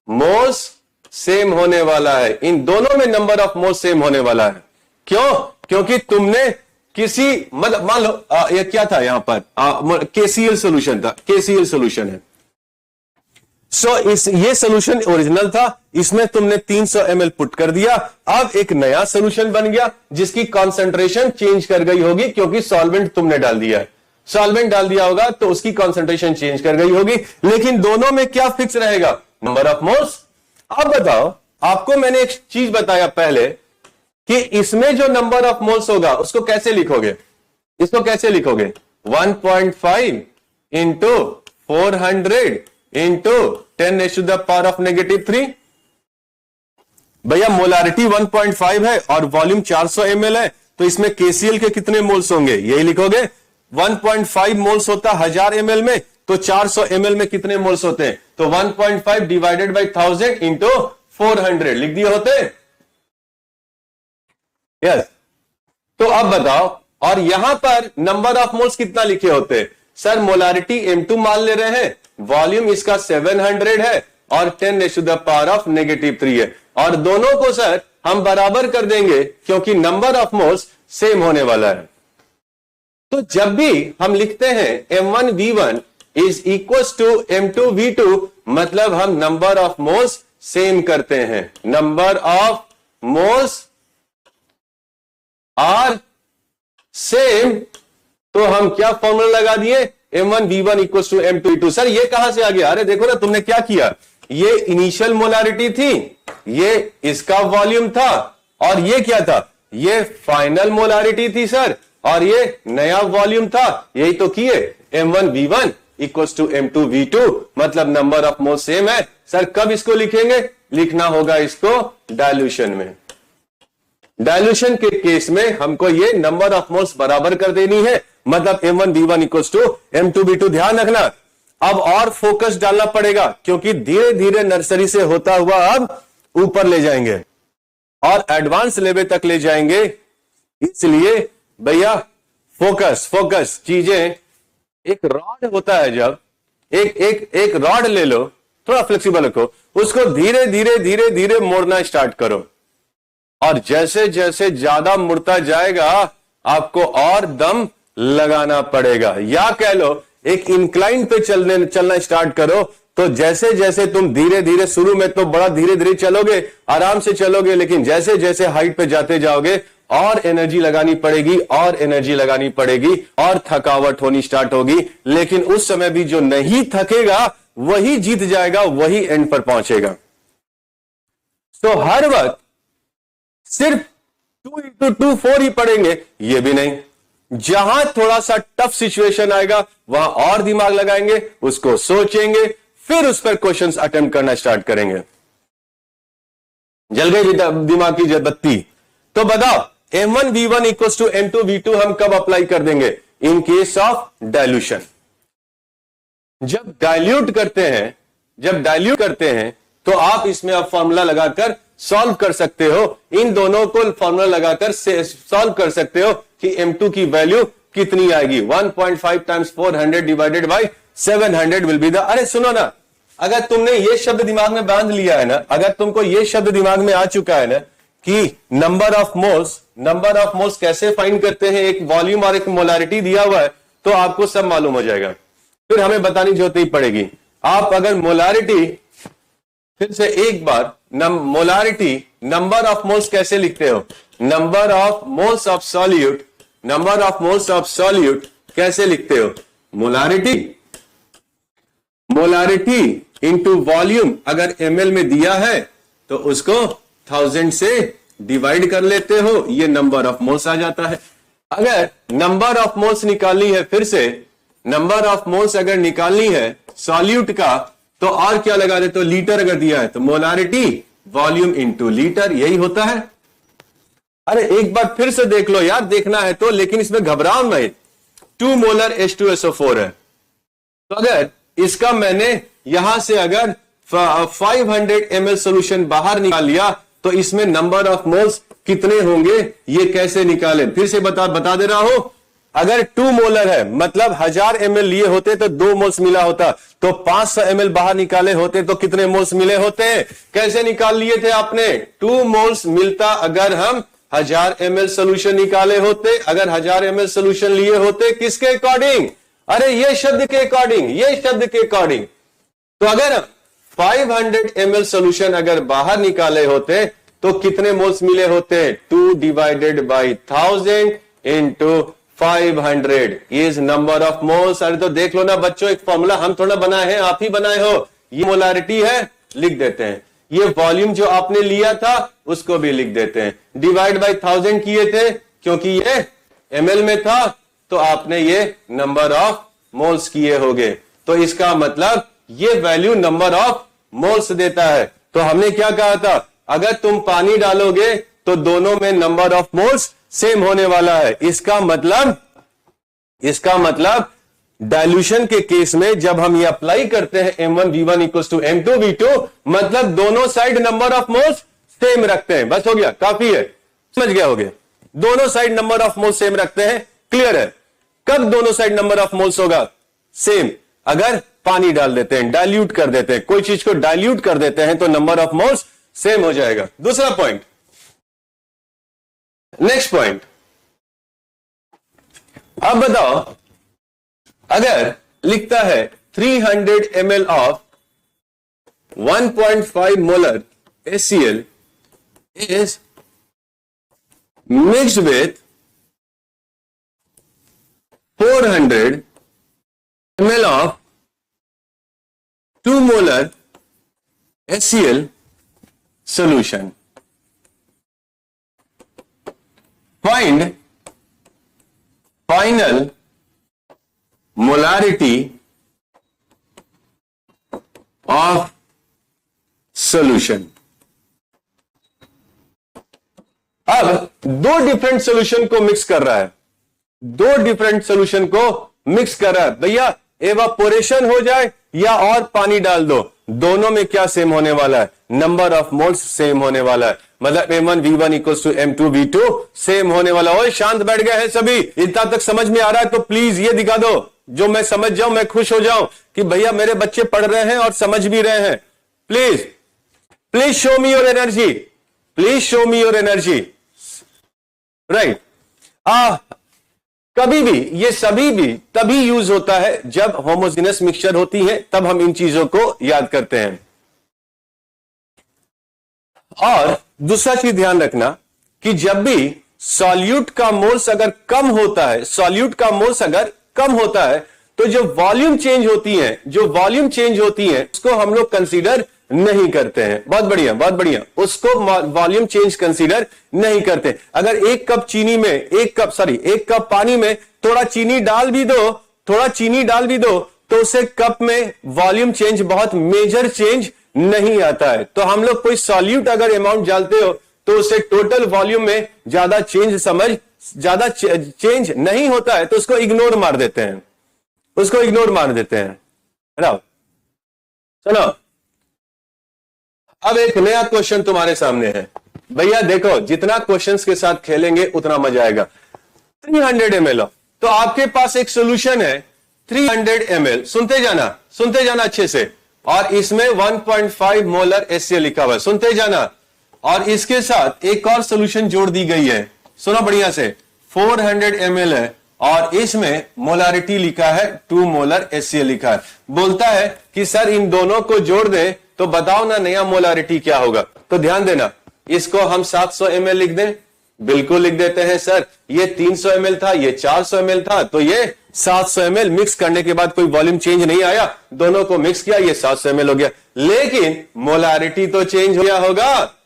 मोल्स सेम होने वाला है, इन दोनों में नंबर ऑफ मोल्स सेम होने वाला है। क्यों, क्योंकि तुमने किसी, मतलब मान लो ये क्या था यहां पर, KCl सॉल्यूशन था, KCl सॉल्यूशन है। सो ये सॉल्यूशन ओरिजिनल था, इसमें तुमने 300 ml पुट कर दिया, अब एक नया सॉल्यूशन बन गया जिसकी कॉन्सेंट्रेशन चेंज कर गई होगी, क्योंकि सॉल्वेंट तुमने डाल दिया है, सॉल्वेंट डाल दिया होगा तो उसकी कॉन्सेंट्रेशन चेंज कर गई होगी, लेकिन दोनों में क्या फिक्स रहेगा, नंबर ऑफ मोल्स। अब बताओ, आपको मैंने एक चीज बताया पहले कि इसमें जो नंबर ऑफ मोल्स होगा उसको कैसे लिखोगे, इसको कैसे लिखोगे, 1.5 इंटू 400 इंटू 10⁻³ भैया मोलारिटी 1.5 है और वॉल्यूम 400 ml है, तो इसमें KCl के कितने मोल्स होंगे, यही लिखोगे। 1.5 मोल्स होता 1000 ml में, तो 400 ml में कितने मोल्स होते हैं, तो 1.5 डिवाइडेड बाई 1000 इंटू 400 लिख दिए होते। यस, तो अब बताओ, और यहां पर नंबर ऑफ मोल्स कितना लिखे होते, सर मोलारिटी M2 मान ले रहे हैं, वॉल्यूम इसका 700 है और 10⁻³ है, और दोनों को सर हम बराबर कर देंगे क्योंकि नंबर ऑफ मोल्स सेम होने वाला है। तो जब भी हम लिखते हैं M1V1 is equal to M2V2, मतलब हम नंबर ऑफ मोल्स सेम करते हैं, number of moles are same, तो हम क्या फॉर्मूला लगा दिए, M1V1 equal to M2V2। Sir ये कहां से आ गया, अरे देखो ना तुमने क्या किया, ये इनिशियल मोलारिटी थी, ये इसका वॉल्यूम था, और ये क्या था, ये फाइनल मोलारिटी थी सर, और ये नया वॉल्यूम था, यही तो किए। M1V1 इक्वल टू M2V2, मतलब नंबर ऑफ मोल्स सेम है। सर कब इसको लिखेंगे, लिखना होगा इसको डाइल्यूशन में। डाइल्यूशन के केस में हमको ये नंबर ऑफ मोल्स बराबर कर देनी है, मतलब M1V1 इक्वल टू M2V2। ध्यान रखना, अब और फोकस डालना पड़ेगा क्योंकि धीरे धीरे नर्सरी से होता हुआ अब ऊपर ले जाएंगे और एडवांस लेवल तक ले जाएंगे, इसलिए भैया फोकस फोकस चीजें, एक रॉड होता है, जब एक रॉड ले लो, थोड़ा फ्लेक्सिबल रखो, उसको धीरे धीरे धीरे धीरे मोड़ना स्टार्ट करो, और जैसे जैसे ज्यादा मुड़ता जाएगा आपको और दम लगाना पड़ेगा, या कह लो एक इंक्लाइन पे चलना स्टार्ट करो, तो जैसे जैसे तुम धीरे धीरे, शुरू में तो बड़ा धीरे धीरे चलोगे, आराम से चलोगे, लेकिन जैसे जैसे हाइट पे जाते जाओगे और एनर्जी लगानी पड़ेगी, और एनर्जी लगानी पड़ेगी, और थकावट होनी स्टार्ट होगी, लेकिन उस समय भी जो नहीं थकेगा वही जीत जाएगा, वही एंड पर पहुंचेगा। तो हर वक्त सिर्फ 2 into 2 4 ही पढ़ेंगे, ये भी नहीं, जहां थोड़ा सा टफ सिचुएशन आएगा वहां और दिमाग लगाएंगे, उसको सोचेंगे, फिर उस पर क्वेश्चंस अटेम्प्ट करना स्टार्ट करेंगे। जल गई दिमाग की बत्ती, तो बताओ M1V1 इक्वल टू M2V2 हम कब अप्लाई कर देंगे, इन केस ऑफ डाइल्यूशन। जब डाइल्यूट करते हैं तो आप इसमें अब फॉर्मूला लगाकर सॉल्व कर सकते हो, इन दोनों को फॉर्मूला लगाकर सॉल्व कर सकते हो कि M2 की वैल्यू कितनी आएगी, 1.5 times 400 divided by 700 will be the, अरे सुनो ना, अगर तुमने ये शब्द दिमाग में बांध लिया है ना, अगर तुमको ये शब्द दिमाग में आ चुका है ना कि नंबर ऑफ मोल्स कैसे फाइंड करते हैं, एक वॉल्यूम और एक मोलारिटी दिया हुआ है, तो आपको सब मालूम हो जाएगा, फिर हमें बताने की जरूरत नहीं पड़ेगी। आप अगर मोलारिटी, फिर से एक बार, मोलारिटी नंबर ऑफ मोल्स कैसे लिखते हो, number of moles of solute कैसे लिखते हो, मोलारिटी इंटू वॉल्यूम, अगर ml में दिया है तो उसको 1000 से डिवाइड कर लेते हो, ये नंबर ऑफ मोल्स आ जाता है। अगर नंबर ऑफ मोल्स निकालनी है, फिर से नंबर ऑफ मोल्स अगर निकालनी है सॉल्यूट का, तो और क्या लगा देते हो, लीटर अगर दिया है तो मोलारिटी वॉल्यूम इंटू लीटर, यही होता है। अरे एक बार फिर से देख लो यार, देखना है तो, लेकिन इसमें घबराओ मत, 2 मोलर H2SO4 है, तो अगर इसका मैंने यहां से अगर 500 ml सोल्यूशन बाहर निकाल लिया, तो इसमें नंबर ऑफ मोल्स कितने होंगे, ये कैसे निकाले, फिर से बता दे रहा हूं। अगर 2 मोलर है, मतलब 1000 ml लिए होते तो 2 मोल्स मिला होता, तो 500 ml बाहर निकाले होते तो कितने मोल्स मिले होते हैं, कैसे निकाल लिए थे आपने, 2 मोल्स मिलता अगर हम 1000 ml सोल्यूशन निकाले होते, अगर 1000 ml सोल्यूशन लिए होते, किसके अकॉर्डिंग, अरे ये शब्द के अकॉर्डिंग, तो अगर 500 ml सोल्यूशन अगर बाहर निकाले होते तो कितने मोल्स मिले होते, 2 divided by 1000 into 500 is number of moles. अरे तो देख लो ना बच्चों, एक फॉर्मूला हम थोड़ा बनाए हैं, आप ही बनाए हो, ये मोलारिटी है, लिख देते हैं, ये वॉल्यूम जो आपने लिया था उसको भी लिख देते हैं, डिवाइड बाई 1000 किए थे क्योंकि ये ml में था, तो आपने ये नंबर ऑफ मोल्स किए होंगे, तो इसका मतलब ये वैल्यू नंबर ऑफ मोल्स देता है। तो हमने क्या कहा था, अगर तुम पानी डालोगे तो दोनों में नंबर ऑफ मोल्स सेम होने वाला है। इसका मतलब डाइल्यूशन के केस में जब हम ये अप्लाई करते हैं M1 V1 equal to M2 V2, मतलब दोनों side number of moles same रखते हैं। बस हो गया, काफी है, समझ गया हो गया। दोनों side number of moles same रखते हैं, क्लियर है। कब दोनों साइड नंबर ऑफ मोल्स होगा सेम? अगर पानी डाल देते हैं, डाइल्यूट कर देते हैं, कोई चीज को डाइल्यूट कर देते हैं तो नंबर ऑफ मोल्स सेम हो जाएगा। दूसरा पॉइंट, नेक्स्ट पॉइंट, अब बताओ, अगर लिखता है 300 ml of 1.5 molar HCl is mixed with 400 ml of 2 molar HCl solution. Find final molarity of solution. अब दो डिफरेंट सॉल्यूशन को मिक्स कर रहा है, दो डिफरेंट सॉल्यूशन को मिक्स कर रहा है। भैया एवापोरेशन हो जाए या और पानी डाल दो, दोनों में क्या सेम होने वाला है? नंबर ऑफ मोल्स सेम होने वाला है। मतलब M1 V1 equals to M2 V2 same होने वाला। ओए शांत बैठ गए हैं सभी? इतना तक समझ में आ रहा है तो प्लीज ये दिखा दो, जो मैं समझ जाऊं, मैं खुश हो जाऊं कि भैया मेरे बच्चे पढ़ रहे हैं और समझ भी रहे हैं। Please show me your energy, please show me your energy. Right, कभी भी, ये सभी भी तभी यूज होता है जब होमोजेनस मिक्सचर होती है, तब हम इन चीजों को याद करते हैं। और दूसरा चीज ध्यान रखना कि जब भी सॉल्यूट का मोल्स अगर कम होता है, सॉल्यूट का मोल्स अगर कम होता है, तो जो वॉल्यूम चेंज होती है, जो वॉल्यूम चेंज होती है उसको हम लोग कंसीडर नहीं करते हैं। बहुत बढ़िया, बहुत बढ़िया, उसको वॉल्यूम चेंज कंसीडर नहीं करते। अगर एक कप चीनी में, एक कप पानी में थोड़ा चीनी डाल भी दो, थोड़ा चीनी डाल भी दो, तो उसे कप में वॉल्यूम चेंज, बहुत मेजर चेंज नहीं आता है। तो हम लोग कोई सॉल्यूट अगर अमाउंट डालते हो तो उसे टोटल वॉल्यूम में ज्यादा चेंज नहीं होता है, तो उसको इग्नोर मार देते हैं, उसको इग्नोर मार देते हैं। सुनो, अब एक नया क्वेश्चन तुम्हारे सामने है। भैया देखो, जितना क्वेश्चंस के साथ खेलेंगे उतना मजा आएगा। 300 ml, तो आपके पास एक सॉल्यूशन है 300 ml, सुनते जाना अच्छे से, और इसमें 1.5 मोलर HCl लिखा हुआ है, सुनते जाना। और इसके साथ एक और सॉल्यूशन जोड़ दी गई है, सुनो बढ़िया से, 400 ml है और इसमें मोलारिटी लिखा है 2 मोलर HCl लिखा है। बोलता है कि सर इन दोनों को जोड़ दे तो बताओ ना नया मोलारिटी क्या होगा। तो ध्यान देना, इसको हम 700 ml लिख दें, बिल्कुल लिख देते हैं सर। ये 300 ml था, ये 400 ml था, तो ये 700 ml। मिक्स करने के बाद कोई वॉल्यूम चेंज नहीं आया, दोनों को मिक्स किया, ये 700 ml हो गया। लेकिन मोलारिटी तो चेंज हो गया होगा,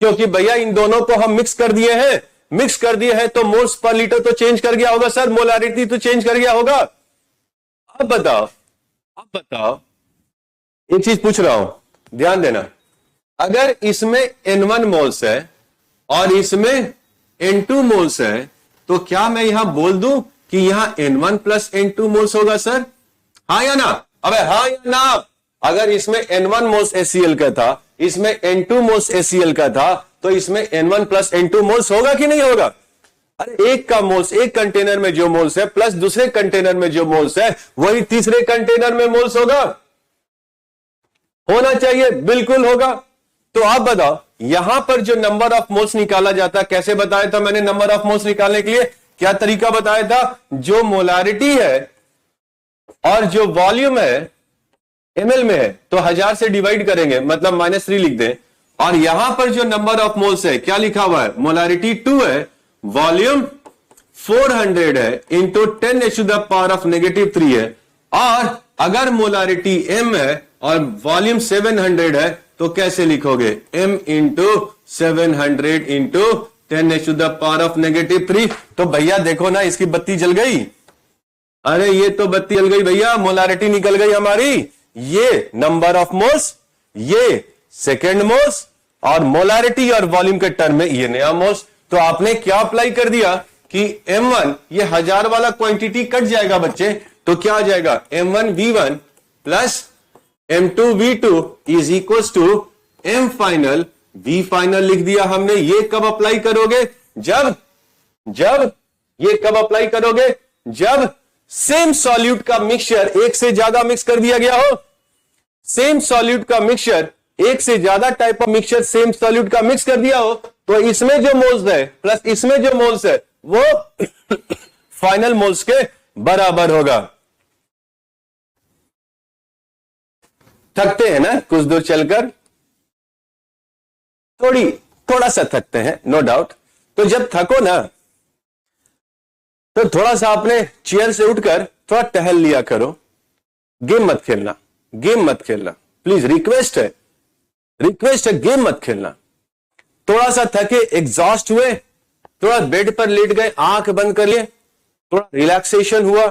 क्योंकि भैया इन दोनों को हम मिक्स कर दिए हैं, तो मोल्स पर लीटर तो चेंज कर गया होगा सर, मोलारिटी तो चेंज कर गया होगा। अब बताओ, एक चीज पूछ रहा हूं, ध्यान देना। अगर इसमें N1 मोल्स है और इसमें N2 मोल्स है, तो क्या मैं यहां बोल दूं कि यहां N1 प्लस N2 मोल्स होगा सर? हाँ या ना? अबे हाँ या ना? अगर इसमें N1 मोल्स HCl का था, इसमें N2 मोल्स HCl का था, तो इसमें N1 प्लस N2 मोल्स होगा कि नहीं होगा? अरे एक का मोल्स, एक कंटेनर में जो मोल्स है प्लस दूसरे कंटेनर में जो मोल्स है, वही तीसरे कंटेनर में मोल्स होगा, होना चाहिए, बिल्कुल होगा। तो आप बताओ, यहां पर जो नंबर ऑफ मोल्स निकाला जाता है, कैसे बताया था मैंने नंबर ऑफ मोल्स निकालने के लिए? क्या तरीका बताया था? जो मोलारिटी है और जो वॉल्यूम है ml में है, तो 1000 से डिवाइड करेंगे, मतलब -3 लिख दें। और यहां पर जो नंबर ऑफ मोल्स है, क्या लिखा हुआ है? मोलारिटी 2 है, वॉल्यूम 400 है, इंटू 10⁻³ है। और अगर मोलारिटी m है और वॉल्यूम 700 है, तो कैसे लिखोगे? m इंटू 700 इंटू 10⁻³ तो भैया देखो ना, इसकी बत्ती जल गई। अरे ये तो बत्ती जल गई भैया, मोलारिटी निकल गई हमारी। ये नंबर ऑफ मोल्स, ये सेकेंड मोल्स, और मोलारिटी और वॉल्यूम के टर्म में ये नया मोल्स। तो आपने क्या अप्लाई कर दिया कि M1 ये 1000 वाला क्वांटिटी कट जाएगा बच्चे, तो क्या आ जाएगा M1 V1 plus M2 V2 is equal to M final V final लिख दिया हमने। ये कब अप्लाई करोगे? जब ये कब अप्लाई करोगे? जब सेम सॉल्यूट का मिक्सचर एक से ज्यादा मिक्स कर दिया गया हो। सेम सॉल्यूट का मिक्सचर, एक से ज्यादा type of mixture same solute का मिक्स कर दिया हो, तो इसमें जो मोल्स है प्लस इसमें जो मोल्स है वो फाइनल मोल्स के बराबर होगा। थकते हैं ना कुछ दूर चलकर, थोड़ा सा थकते हैं, नो डाउट। तो जब थको ना तो थोड़ा सा अपने चेयर से उठकर थोड़ा टहल लिया करो। गेम मत खेलना, प्लीज, रिक्वेस्ट है, गेम मत खेलना। थोड़ा सा थके, एग्जॉस्ट हुए, थोड़ा बेड पर लेट गए, आंख बंद कर लिए, थोड़ा रिलैक्सेशन हुआ।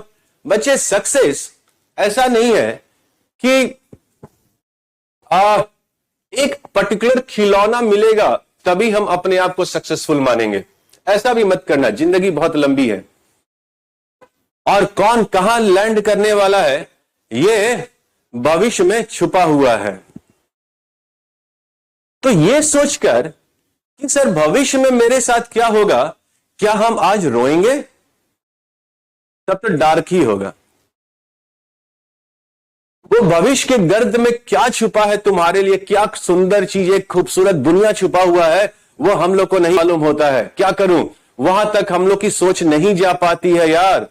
बच्चे, सक्सेस ऐसा नहीं है कि एक पर्टिकुलर खिलौना मिलेगा तभी हम अपने आप को सक्सेसफुल मानेंगे। ऐसा भी मत करना, जिंदगी बहुत लंबी है और कौन कहां लैंड करने वाला है ये भविष्य में छुपा हुआ है। तो ये सोचकर कि सर भविष्य में मेरे साथ क्या होगा, क्या हम आज रोएंगे? तब तो डार्क ही होगा। वो भविष्य के गर्द में क्या छुपा है तुम्हारे लिए, क्या सुंदर चीज, एक खूबसूरत दुनिया छुपा हुआ है, वो हम लोग को नहीं मालूम होता है। क्या करूं, वहां तक हम लोग की सोच नहीं जा पाती है यार।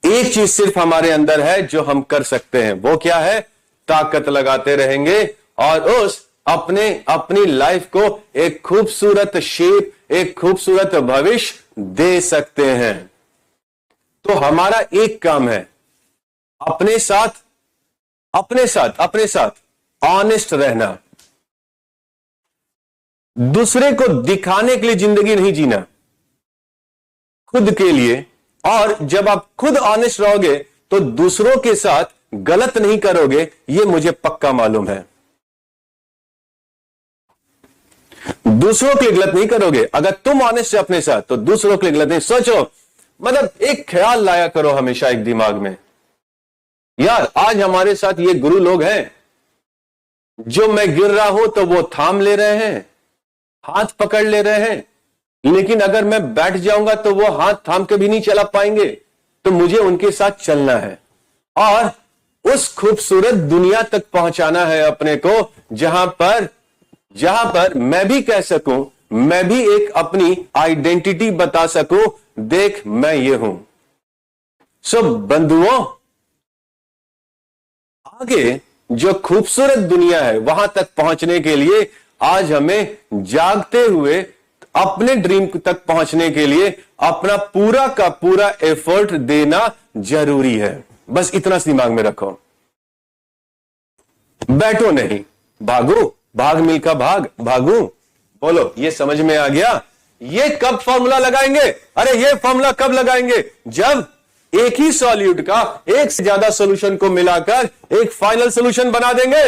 एक चीज सिर्फ हमारे अंदर है जो हम कर सकते हैं, वो क्या है? ताकत लगाते रहेंगे और अपनी लाइफ को एक खूबसूरत शेप, एक खूबसूरत भविष्य दे सकते हैं। तो हमारा एक काम है, अपने साथ ऑनेस्ट रहना। दूसरे को दिखाने के लिए जिंदगी नहीं जीना, खुद के लिए। और जब आप खुद ऑनेस्ट रहोगे तो दूसरों के साथ गलत नहीं करोगे, ये मुझे पक्का मालूम है। दूसरों के लिए गलत नहीं करोगे। अगर तुम ऑनेस्ट है अपने साथ तो दूसरों के लिए गलत नहीं। सोचो, मतलब एक ख्याल लाया करो हमेशा एक दिमाग में, यार आज हमारे साथ ये गुरु लोग हैं जो मैं गिर रहा हूं तो वो थाम ले रहे हैं, हाथ पकड़ ले रहे हैं, लेकिन अगर मैं बैठ जाऊंगा तो वो हाथ थाम के भी नहीं चला पाएंगे। तो मुझे उनके साथ चलना है और उस खूबसूरत दुनिया तक पहुंचाना है अपने को, जहां पर मैं भी कह सकूं, मैं भी एक अपनी आइडेंटिटी बता सकूं, देख मैं ये हूं। सो बंधुओं, आगे जो खूबसूरत दुनिया है वहां तक पहुंचने के लिए आज हमें जागते हुए अपने ड्रीम तक पहुंचने के लिए अपना पूरा का पूरा एफर्ट देना जरूरी है। बस इतना दिमाग में रखो। बैठो नहीं, भागो, भाग मिल्खा भाग, भागू। बोलो, ये समझ में आ गया? ये कब फॉर्मूला लगाएंगे? अरे ये फॉर्मूला कब लगाएंगे? जब एक ही सॉल्यूट का एक से ज्यादा सॉल्यूशन को मिलाकर एक फाइनल सॉल्यूशन बना देंगे।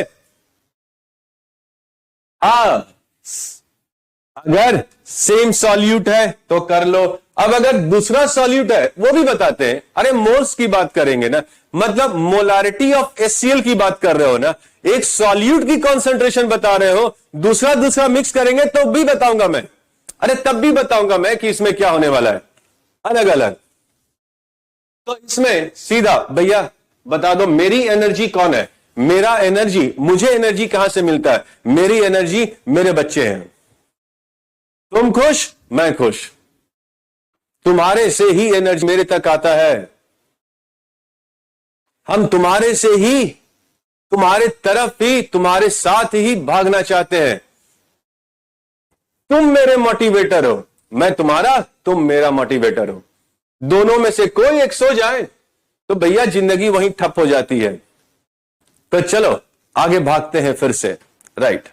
अगर सेम सॉल्यूट है तो कर लो। अब अगर दूसरा सॉल्यूट है वो भी बताते हैं। अरे मोल्स की बात करेंगे ना, मतलब मोलारिटी ऑफ HCl की बात कर रहे हो ना, एक सॉल्यूट की कॉन्सेंट्रेशन बता रहे हो, दूसरा मिक्स करेंगे तो भी बताऊंगा मैं। अरे तब भी बताऊंगा मैं कि इसमें क्या होने वाला है, अलग अलग। तो इसमें सीधा भैया बता दो मेरी एनर्जी कौन है, मेरा एनर्जी, मुझे एनर्जी कहां से मिलता है? मेरी एनर्जी मेरे बच्चे हैं। तुम खुश, मैं खुश, तुम्हारे से ही एनर्जी मेरे तक आता है। हम तुम्हारे से ही, तुम्हारे तरफ ही, तुम्हारे साथ ही भागना चाहते हैं। तुम मेरे मोटिवेटर हो, मैं तुम्हारा, तुम मेरा मोटिवेटर हो। दोनों में से कोई एक सो जाए तो भैया जिंदगी वहीं ठप हो जाती है। तो चलो आगे भागते हैं फिर से, राइट।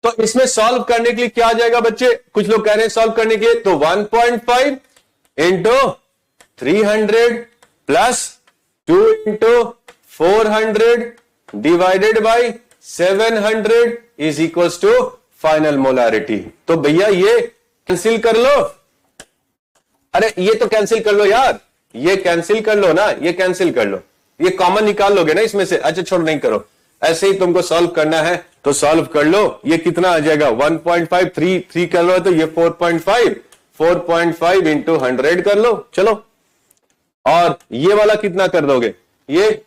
तो इसमें सॉल्व करने के लिए क्या आ जाएगा बच्चे? कुछ लोग कह रहे हैं सॉल्व करने के लिए, तो 1.5 into 300 plus 2 into 400 divided by 700 is equal to final molarity. तो भैया ये कैंसिल कर लो, अरे ये तो कैंसिल कर लो यार, ये कैंसिल कर लो ना, ये कैंसिल कर लो, ये कॉमन निकाल लोगे ना इसमें से। अच्छा छोड़, नहीं करो, ऐसे ही तुमको सॉल्व करना है तो सॉल्व कर लो। ये कितना आ जाएगा 1.5, 3 कर लो तो ये 4.5 इंटू 100 कर लो, चलो। और ये वाला कितना कर दोगे, ये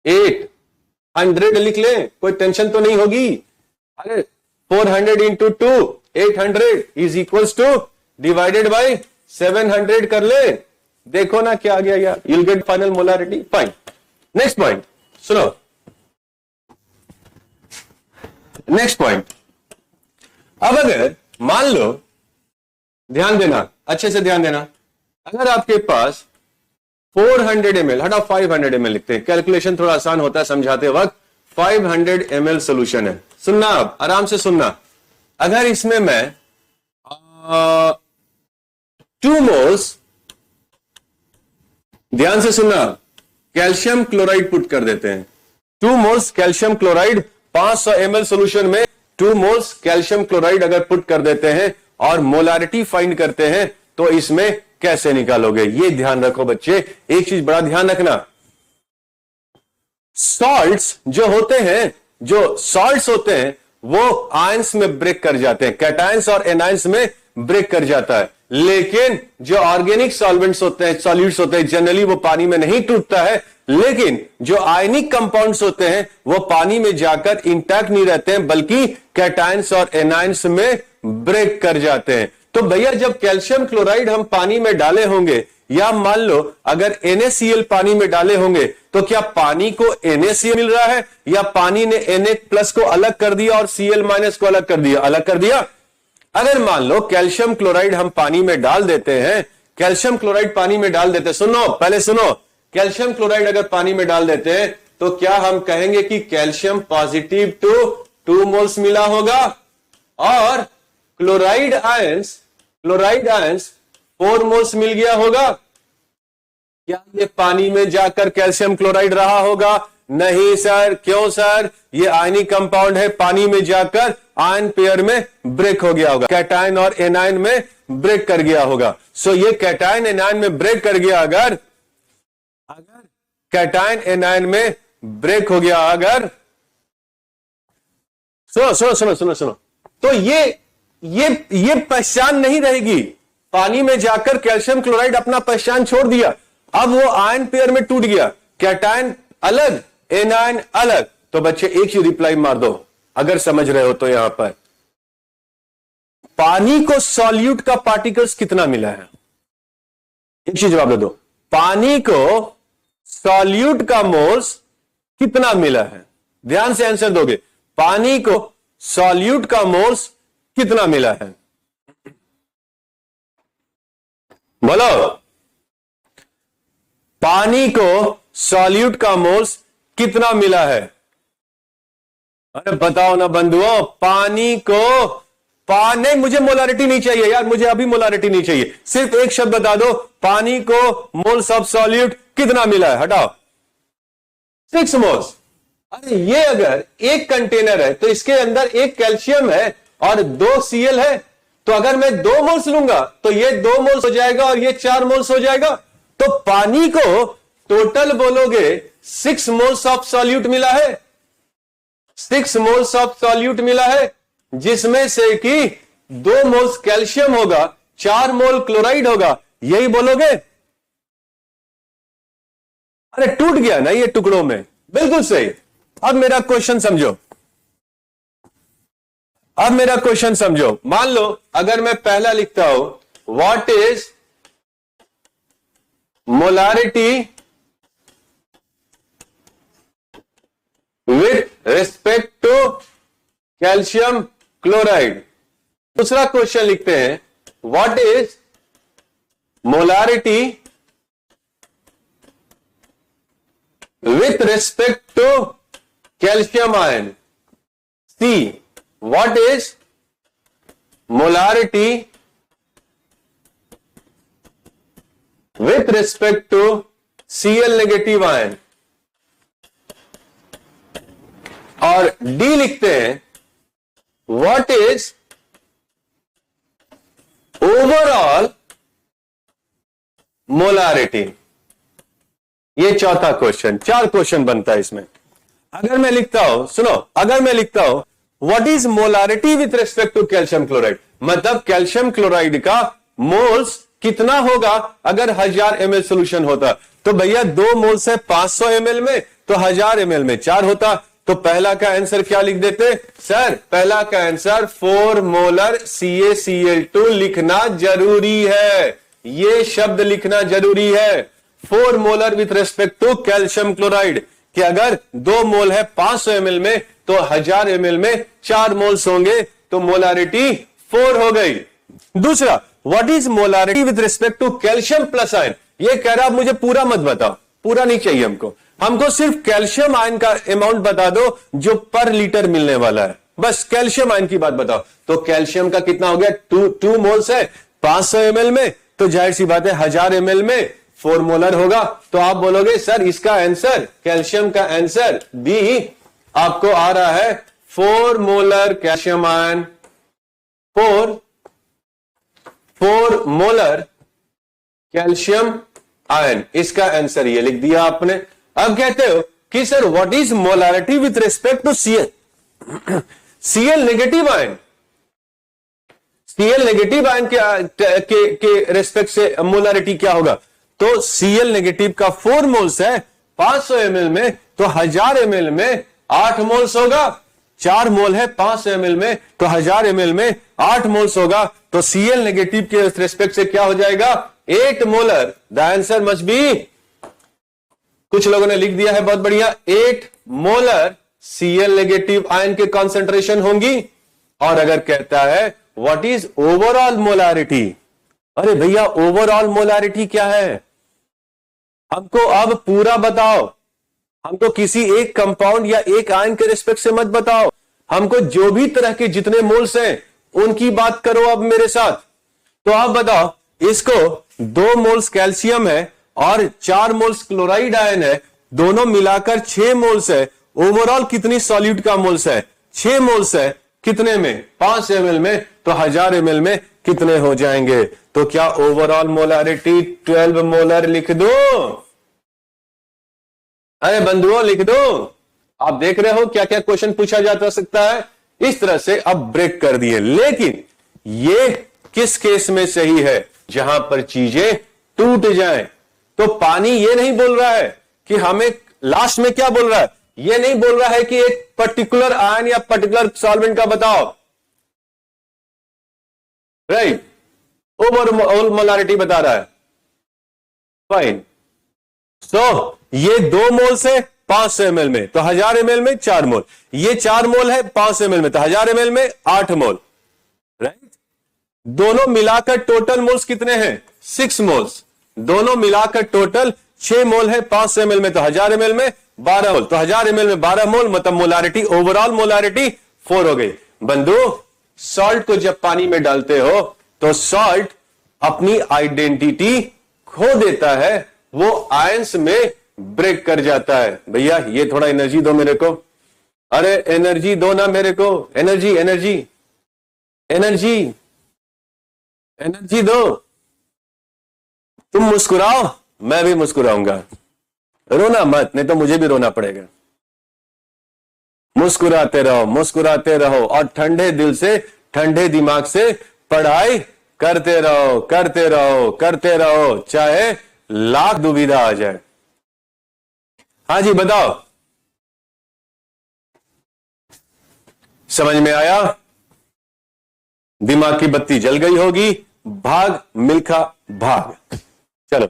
800 लिख ले, कोई टेंशन तो नहीं होगी। अरे 400 into 2 800 is equals two divided by 700 कर ले, देखो ना क्या आ गया यार, you'll get final molarity. Fine, next point सुनो, नेक्स्ट पॉइंट। अब अगर मान लो, ध्यान देना, अच्छे से ध्यान देना, अगर आपके पास 400 ml, हटा 500 ml लिखते हैं, कैलकुलेशन थोड़ा आसान होता है समझाते वक्त। 500 ml सोल्यूशन है, सुनना आप आराम से सुनना। अगर इसमें मैं 2 मोल्स, ध्यान से सुनना, कैल्शियम क्लोराइड पुट कर देते हैं, 2 moles calcium chloride, 500 ml solution में 2 मोल्स कैल्शियम क्लोराइड अगर पुट कर देते हैं और मोलारिटी फाइंड करते हैं तो इसमें कैसे निकालोगे, ये ध्यान रखो बच्चे। एक चीज बड़ा ध्यान रखना, सॉल्ट्स जो होते हैं, जो सॉल्ट्स होते हैं वो आयंस में ब्रेक कर जाते हैं, कैटायंस और एनायंस में ब्रेक कर जाता है। लेकिन जो ऑर्गेनिक सॉल्वेंट्स होते हैं, सॉल्यूट्स होते हैं, जनरली वो पानी में नहीं टूटता है, लेकिन जो आयनिक कंपाउंड्स होते हैं वो पानी में जाकर इंटैक्ट नहीं रहते हैं, बल्कि कैटायंस और एनायंस में ब्रेक कर जाते हैं। तो भैया जब कैल्शियम क्लोराइड हम पानी में डाले होंगे, या मान लो अगर NaCl पानी में डाले होंगे, तो क्या पानी को NaCl मिल रहा है या पानी ने Na+ को अलग कर दिया और Cl- को अलग कर दिया? अलग कर दिया। अगर मान लो कैल्शियम क्लोराइड हम पानी में डाल देते हैं, कैल्शियम क्लोराइड पानी में डाल देते हैं, सुनो पहले सुनो, कैल्शियम क्लोराइड अगर पानी में डाल देते हैं तो क्या हम कहेंगे कि कैल्शियम पॉजिटिव टू 2 मोल्स मिला होगा और क्लोराइड आयंस 4 मोल्स मिल गया होगा? क्या ये पानी में जाकर कैल्शियम क्लोराइड रहा होगा? नहीं सर। क्यों सर? ये आयनिक कंपाउंड है, पानी में जाकर आयन पेयर में ब्रेक हो गया होगा, कैटायन और एनायन में ब्रेक कर गया होगा। सो ये कैटायन एनायन में ब्रेक कर गया, अगर कैटायन एनायन में ब्रेक हो गया, अगर सुनो, तो ये पहचान नहीं रहेगी। पानी में जाकर कैल्शियम क्लोराइड अपना पहचान छोड़ दिया, अब वो आयन पेयर में टूट गया, कैटायन अलग एनायन अलग। तो बच्चे एक ही रिप्लाई मार दो अगर समझ रहे हो तो। यहां पर पानी को सॉल्यूट का पार्टिकल्स कितना मिला है? एक चीज जवाब दे दो, पानी को सॉल्यूट का मोल्स कितना मिला है? ध्यान से आंसर दोगे, पानी को सॉल्यूट का मोल्स कितना मिला है? बोलो, पानी को सॉल्यूट का मोल्स कितना मिला है? अरे बताओ ना बंधुओं, पानी को नहीं, मुझे मोलारिटी नहीं चाहिए यार, मुझे अभी मोलारिटी नहीं चाहिए, सिर्फ एक शब्द बता दो, पानी को मोल्स ऑफ सॉल्यूट कितना मिला है? हटाओ, 6 मोल्स। अरे ये अगर एक कंटेनर है तो इसके अंदर एक कैल्शियम है और 2 Cl है, तो अगर मैं 2 मोल्स लूंगा तो ये 2 मोल्स हो जाएगा और ये 4 मोल्स हो जाएगा। तो पानी को टोटल बोलोगे 6 मोल्स ऑफ सॉल्यूट मिला है, 6 मोल्स ऑफ सॉल्यूट मिला है, जिसमें से कि 2 मोल्स कैल्शियम होगा, 4 मोल क्लोराइड होगा, यही बोलोगे? अरे टूट गया ना ये टुकड़ों में, बिल्कुल सही। अब मेरा क्वेश्चन समझो, मान लो अगर मैं पहला लिखता हूं, what is molarity with respect to calcium chloride. दूसरा क्वेश्चन लिखते हैं, what is molarity with respect to calcium ion? C. What is molarity with respect to Cl negative ion? और D लिखते हैं, व्हाट इज ओवरऑल मोलारिटी? ये चौथा question, 4 question बनता है इसमें। अगर मैं लिखता हूं, सुनो, अगर मैं लिखता हूं what is molarity with respect to calcium chloride, मतलब कैल्शियम क्लोराइड का मोल्स कितना होगा अगर 1000 ml सोल्यूशन होता, तो भैया 2 मोल्स है 500 ml में, तो 1000 ml में 4 होता। तो पहला का आंसर क्या लिख देते सर? पहला का आंसर 4 मोलर CaCl2 लिखना जरूरी है, ये शब्द लिखना जरूरी है, 4 molar with respect to calcium chloride, कि अगर 2 मोल है 500 ml में, तो 1000 ml में 4 मोल्स होंगे, तो मोलारिटी 4 हो गई। दूसरा, what is molarity with respect to calcium plus ion? ये कह रहा, मुझे पूरा मत बताओ, पूरा नहीं चाहिए हमको सिर्फ कैल्शियम आयन का अमाउंट बता दो जो पर लीटर मिलने वाला है, बस कैल्शियम आयन की बात बताओ। तो कैल्शियम का कितना हो गया? 2 मोल्स है 500 ml में, तो जाहिर सी बात है 1000 ml में 4 मोलर होगा। तो आप बोलोगे सर इसका आंसर, कैल्शियम का आंसर बी आपको आ रहा है 4 molar calcium ion, 4 molar calcium ion, इसका आंसर ये लिख दिया आपने। अब कहते हो कि sir what is molarity with respect to Cl? Cl negative ion, Cl negative ion के रेस्पेक्ट से मोलारिटी क्या होगा? तो Cl नेगेटिव का 4 मोल्स है 500 ml में, तो 1000 ml में 8 मोल्स होगा। 4 मोल है 500 ml में, तो 1000 ml में 8 मोल्स होगा। तो Cl नेगेटिव के रेस्पेक्ट से क्या हो जाएगा? 8 molar. The answer must be, कुछ लोगों ने लिख दिया है बहुत बढ़िया, 8 मोलर Cl नेगेटिव आयन के कॉन्सेंट्रेशन होंगी। और अगर कहता है व्हाट इज ओवरऑल मोलारिटी, अरे भैया ओवरऑल मोलारिटी क्या है? हमको अब पूरा बताओ, हमको किसी एक कंपाउंड या एक आयन के रिस्पेक्ट से मत बताओ, हमको जो भी तरह के जितने मोल्स हैं उनकी बात करो अब मेरे साथ। तो आप बताओ, इसको 2 मोल्स कैल्शियम है और 4 मोल्स क्लोराइड आयन है, दोनों मिलाकर 6 मोल्स है। ओवरऑल कितनी सॉल्यूट का मोल्स है? 6 मोल्स है, कितने में? 5 ml में, तो 1000 ml में कितने हो जाएंगे? तो क्या ओवरऑल मोलारिटी 12 मोलर लिख दो? अरे बंधुओं लिख दो। आप देख रहे हो क्या क्या क्वेश्चन पूछा जा सकता है। इस तरह से अब ब्रेक कर दिए, लेकिन ये किस केस में सही है? जहां पर चीजें टूट जाएं। तो पानी ये नहीं बोल रहा है कि हमें, लास्ट में क्या बोल रहा है? ये नहीं बोल रहा है कि एक पर्टिकुलर आयन या पर्टिकुलर सॉल्वेंट का बताओ, राइट? ओवरऑल मोलारिटी बता रहा है, फाइन। सो ये 2 मोल से 500 ml में, तो 1000 ml में 4 मोल, ये 4 मोल है 500 ml में, तो 1000 ml में 8 मोल, राइट? दोनों मिलाकर टोटल मोल्स कितने हैं? 6 मोल्स। दोनों मिलाकर टोटल 6 मोल है 500 ml में, तो 1000 ml में 12 मोल, तो 1000 ml में 12 मोल, मतलब मोलारिटी, ओवरऑल मोलारिटी 4 हो गई। बंधु, सॉल्ट को जब पानी में डालते हो तो सॉल्ट अपनी आइडेंटिटी खो देता है, वो आयंस में ब्रेक कर जाता है। भैया ये थोड़ा एनर्जी दो मेरे को, अरे एनर्जी दो ना मेरे को, एनर्जी एनर्जी एनर्जी एनर्जी दो। तुम मुस्कुराओ, मैं भी मुस्कुराऊंगा, रोना मत, नहीं तो मुझे भी रोना पड़ेगा। मुस्कुराते रहो, मुस्कुराते रहो, और ठंडे दिल से, ठंडे दिमाग से पढ़ाई करते रहो, करते रहो, करते रहो, चाहे लाख दुविधा आ जाए। हाँ जी बताओ, समझ में आया? दिमाग की बत्ती जल गई होगी। भाग मिल्खा भाग। चलो,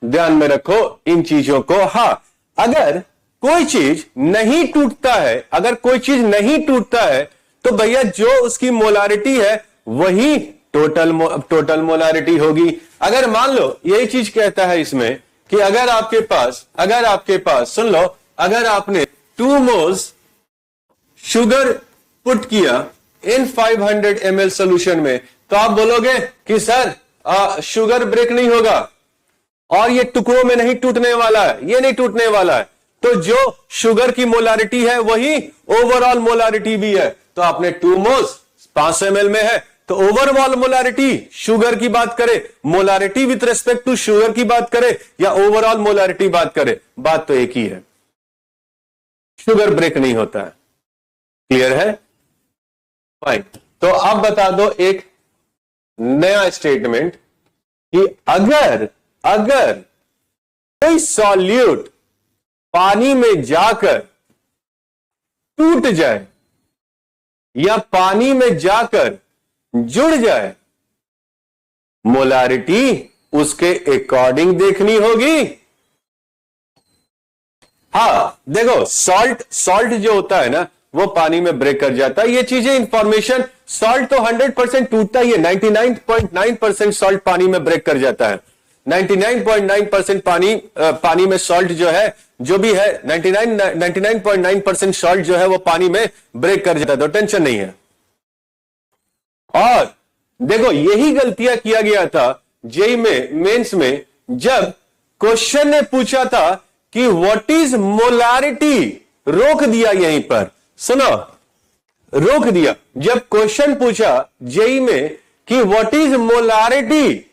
ध्यान में रखो इन चीजों को। हाँ, अगर कोई चीज नहीं टूटता है, अगर कोई चीज नहीं टूटता है, तो भैया जो उसकी मोलारिटी है वही टोटल मोलारिटी होगी। अगर मान लो यही चीज कहता है इसमें कि अगर आपके पास सुन लो, अगर आपने 2 मोल्स शुगर पुट किया इन 500 ml सोल्यूशन में, तो आप बोलोगे कि सर शुगर ब्रेक नहीं होगा और ये टुकड़ों में नहीं टूटने वाला है, ये नहीं टूटने वाला है। तो जो शुगर की मोलारिटी है वही ओवरऑल मोलारिटी भी है। तो आपने 2 मोल्स 500 ml में है, तो ओवरऑल मोलारिटी शुगर की बात करे, molarity with respect to sugar की बात करे या ओवरऑल मोलारिटी बात करे, बात तो एक ही है। शुगर ब्रेक नहीं होता है। क्लियर है? फाइन। तो अब बता दो एक नया स्टेटमेंट कि अगर कोई सॉल्यूट पानी में जाकर टूट जाए या पानी में जाकर जुड़ जाए, मोलारिटी उसके अकॉर्डिंग देखनी होगी। हां देखो, सॉल्ट जो होता है ना वो पानी में ब्रेक कर जाता है। ये चीजें इंफॉर्मेशन, सॉल्ट तो 100% टूटता ही है, 99.9% सॉल्ट पानी में ब्रेक कर जाता है। 99.9% पानी में सॉल्ट जो है, जो भी है 99.9% सॉल्ट जो है वो पानी में ब्रेक कर जाता है, तो टेंशन नहीं है। और देखो यही गलतियां किया गया था जेईई में, मेंस में, जब क्वेश्चन ने पूछा था कि व्हाट इज मोलारिटी, रोक दिया यहीं पर, सुनो, रोक दिया। जब क्वेश्चन पूछा जेईई में कि व्हाट इज मोलारिटी,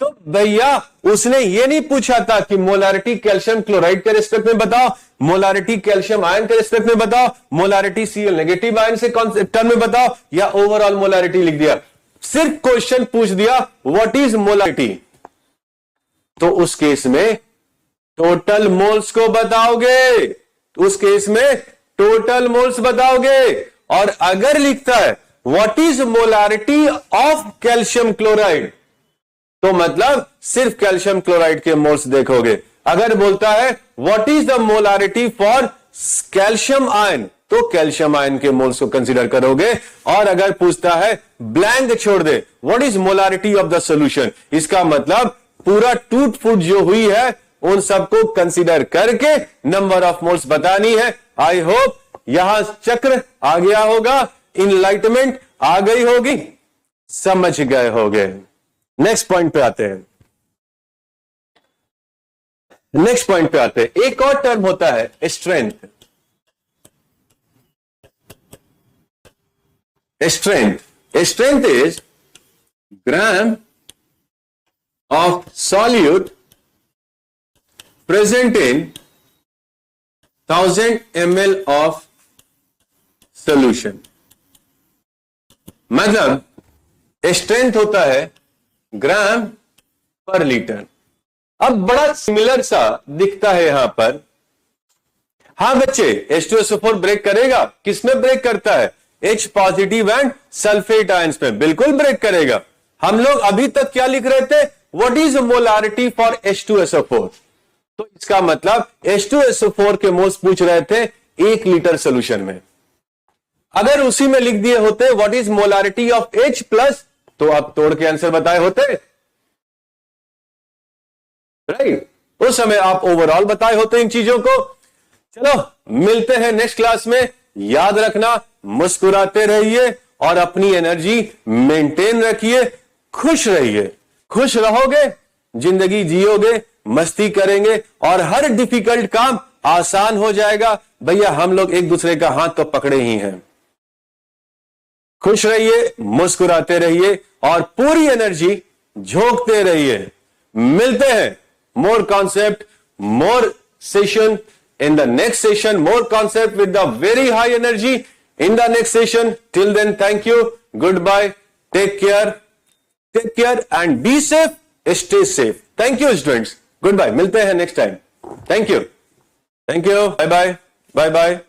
तो भैया उसने ये नहीं पूछा था कि मोलारिटी कैल्शियम क्लोराइड के रिस्पेक्ट में बताओ, मोलारिटी कैल्शियम आयन के रिस्पेक्ट में बताओ, मोलारिटी Cl नेगेटिव आयन से टर्म में बताओ, या ओवरऑल मोलारिटी लिख दिया। सिर्फ क्वेश्चन पूछ दिया व्हाट इज मोलारिटी, तो उस केस में टोटल मोल्स को बताओगे, उस केस में टोटल मोल्स बताओगे। और अगर लिखता है what is molarity of calcium chloride, तो मतलब सिर्फ कैल्शियम क्लोराइड के मोल्स देखोगे। अगर बोलता है what is the molarity for calcium ion, तो कैल्शियम आयन के मोल्स को कंसीडर करोगे। और अगर पूछता है ब्लैंक छोड़ दे, what is molarity of the solution, इसका मतलब पूरा टूट फूट जो हुई है उन सबको कंसीडर करके नंबर ऑफ मोल्स बतानी है। आई होप यहां चक्र आ गया होगा, इनलाइटमेंट आ गई होगी, समझ गए होगे। नेक्स्ट पॉइंट पे आते हैं, नेक्स्ट पॉइंट पे आते हैं। एक और टर्म होता है strength. Strength is gram of solute present in 1000 ml of solution. मतलब स्ट्रेंथ होता है ग्राम पर लीटर। अब बड़ा सिमिलर सा दिखता है यहां पर। हां बच्चे, H2SO4 ब्रेक करेगा, किसमें ब्रेक करता है? H positive and sulphate ions में, बिल्कुल ब्रेक करेगा। हम लोग अभी तक क्या लिख रहे थे? What is molarity for H2SO4। तो इसका मतलब H2SO4 के मोल्स पूछ रहे थे 1 लीटर सोल्यूशन में। अगर उसी में लिख दिए होते what is molarity of H plus, तो आप तोड़ के आंसर बताए होते, राइट? उस समय आप ओवरऑल बताए होते इन चीजों को। चलो मिलते हैं नेक्स्ट क्लास में। याद रखना, मुस्कुराते रहिए और अपनी एनर्जी मेंटेन रखिए, खुश रहिए। खुश रहोगे, जिंदगी जियोगे, मस्ती करेंगे और हर डिफिकल्ट काम आसान हो जाएगा। भैया हम लोग एक दूसरे का हाथ तो पकड़े ही हैं। खुश रहिए, मुस्कुराते रहिए और पूरी एनर्जी झोंकते रहिए। मिलते हैं more concept, more session in the next session, more concept with the very high energy in the next session. Till then, thank you, goodbye, take care and be safe, stay safe. Thank you students, goodbye, मिलते हैं next time. Thank you, bye bye.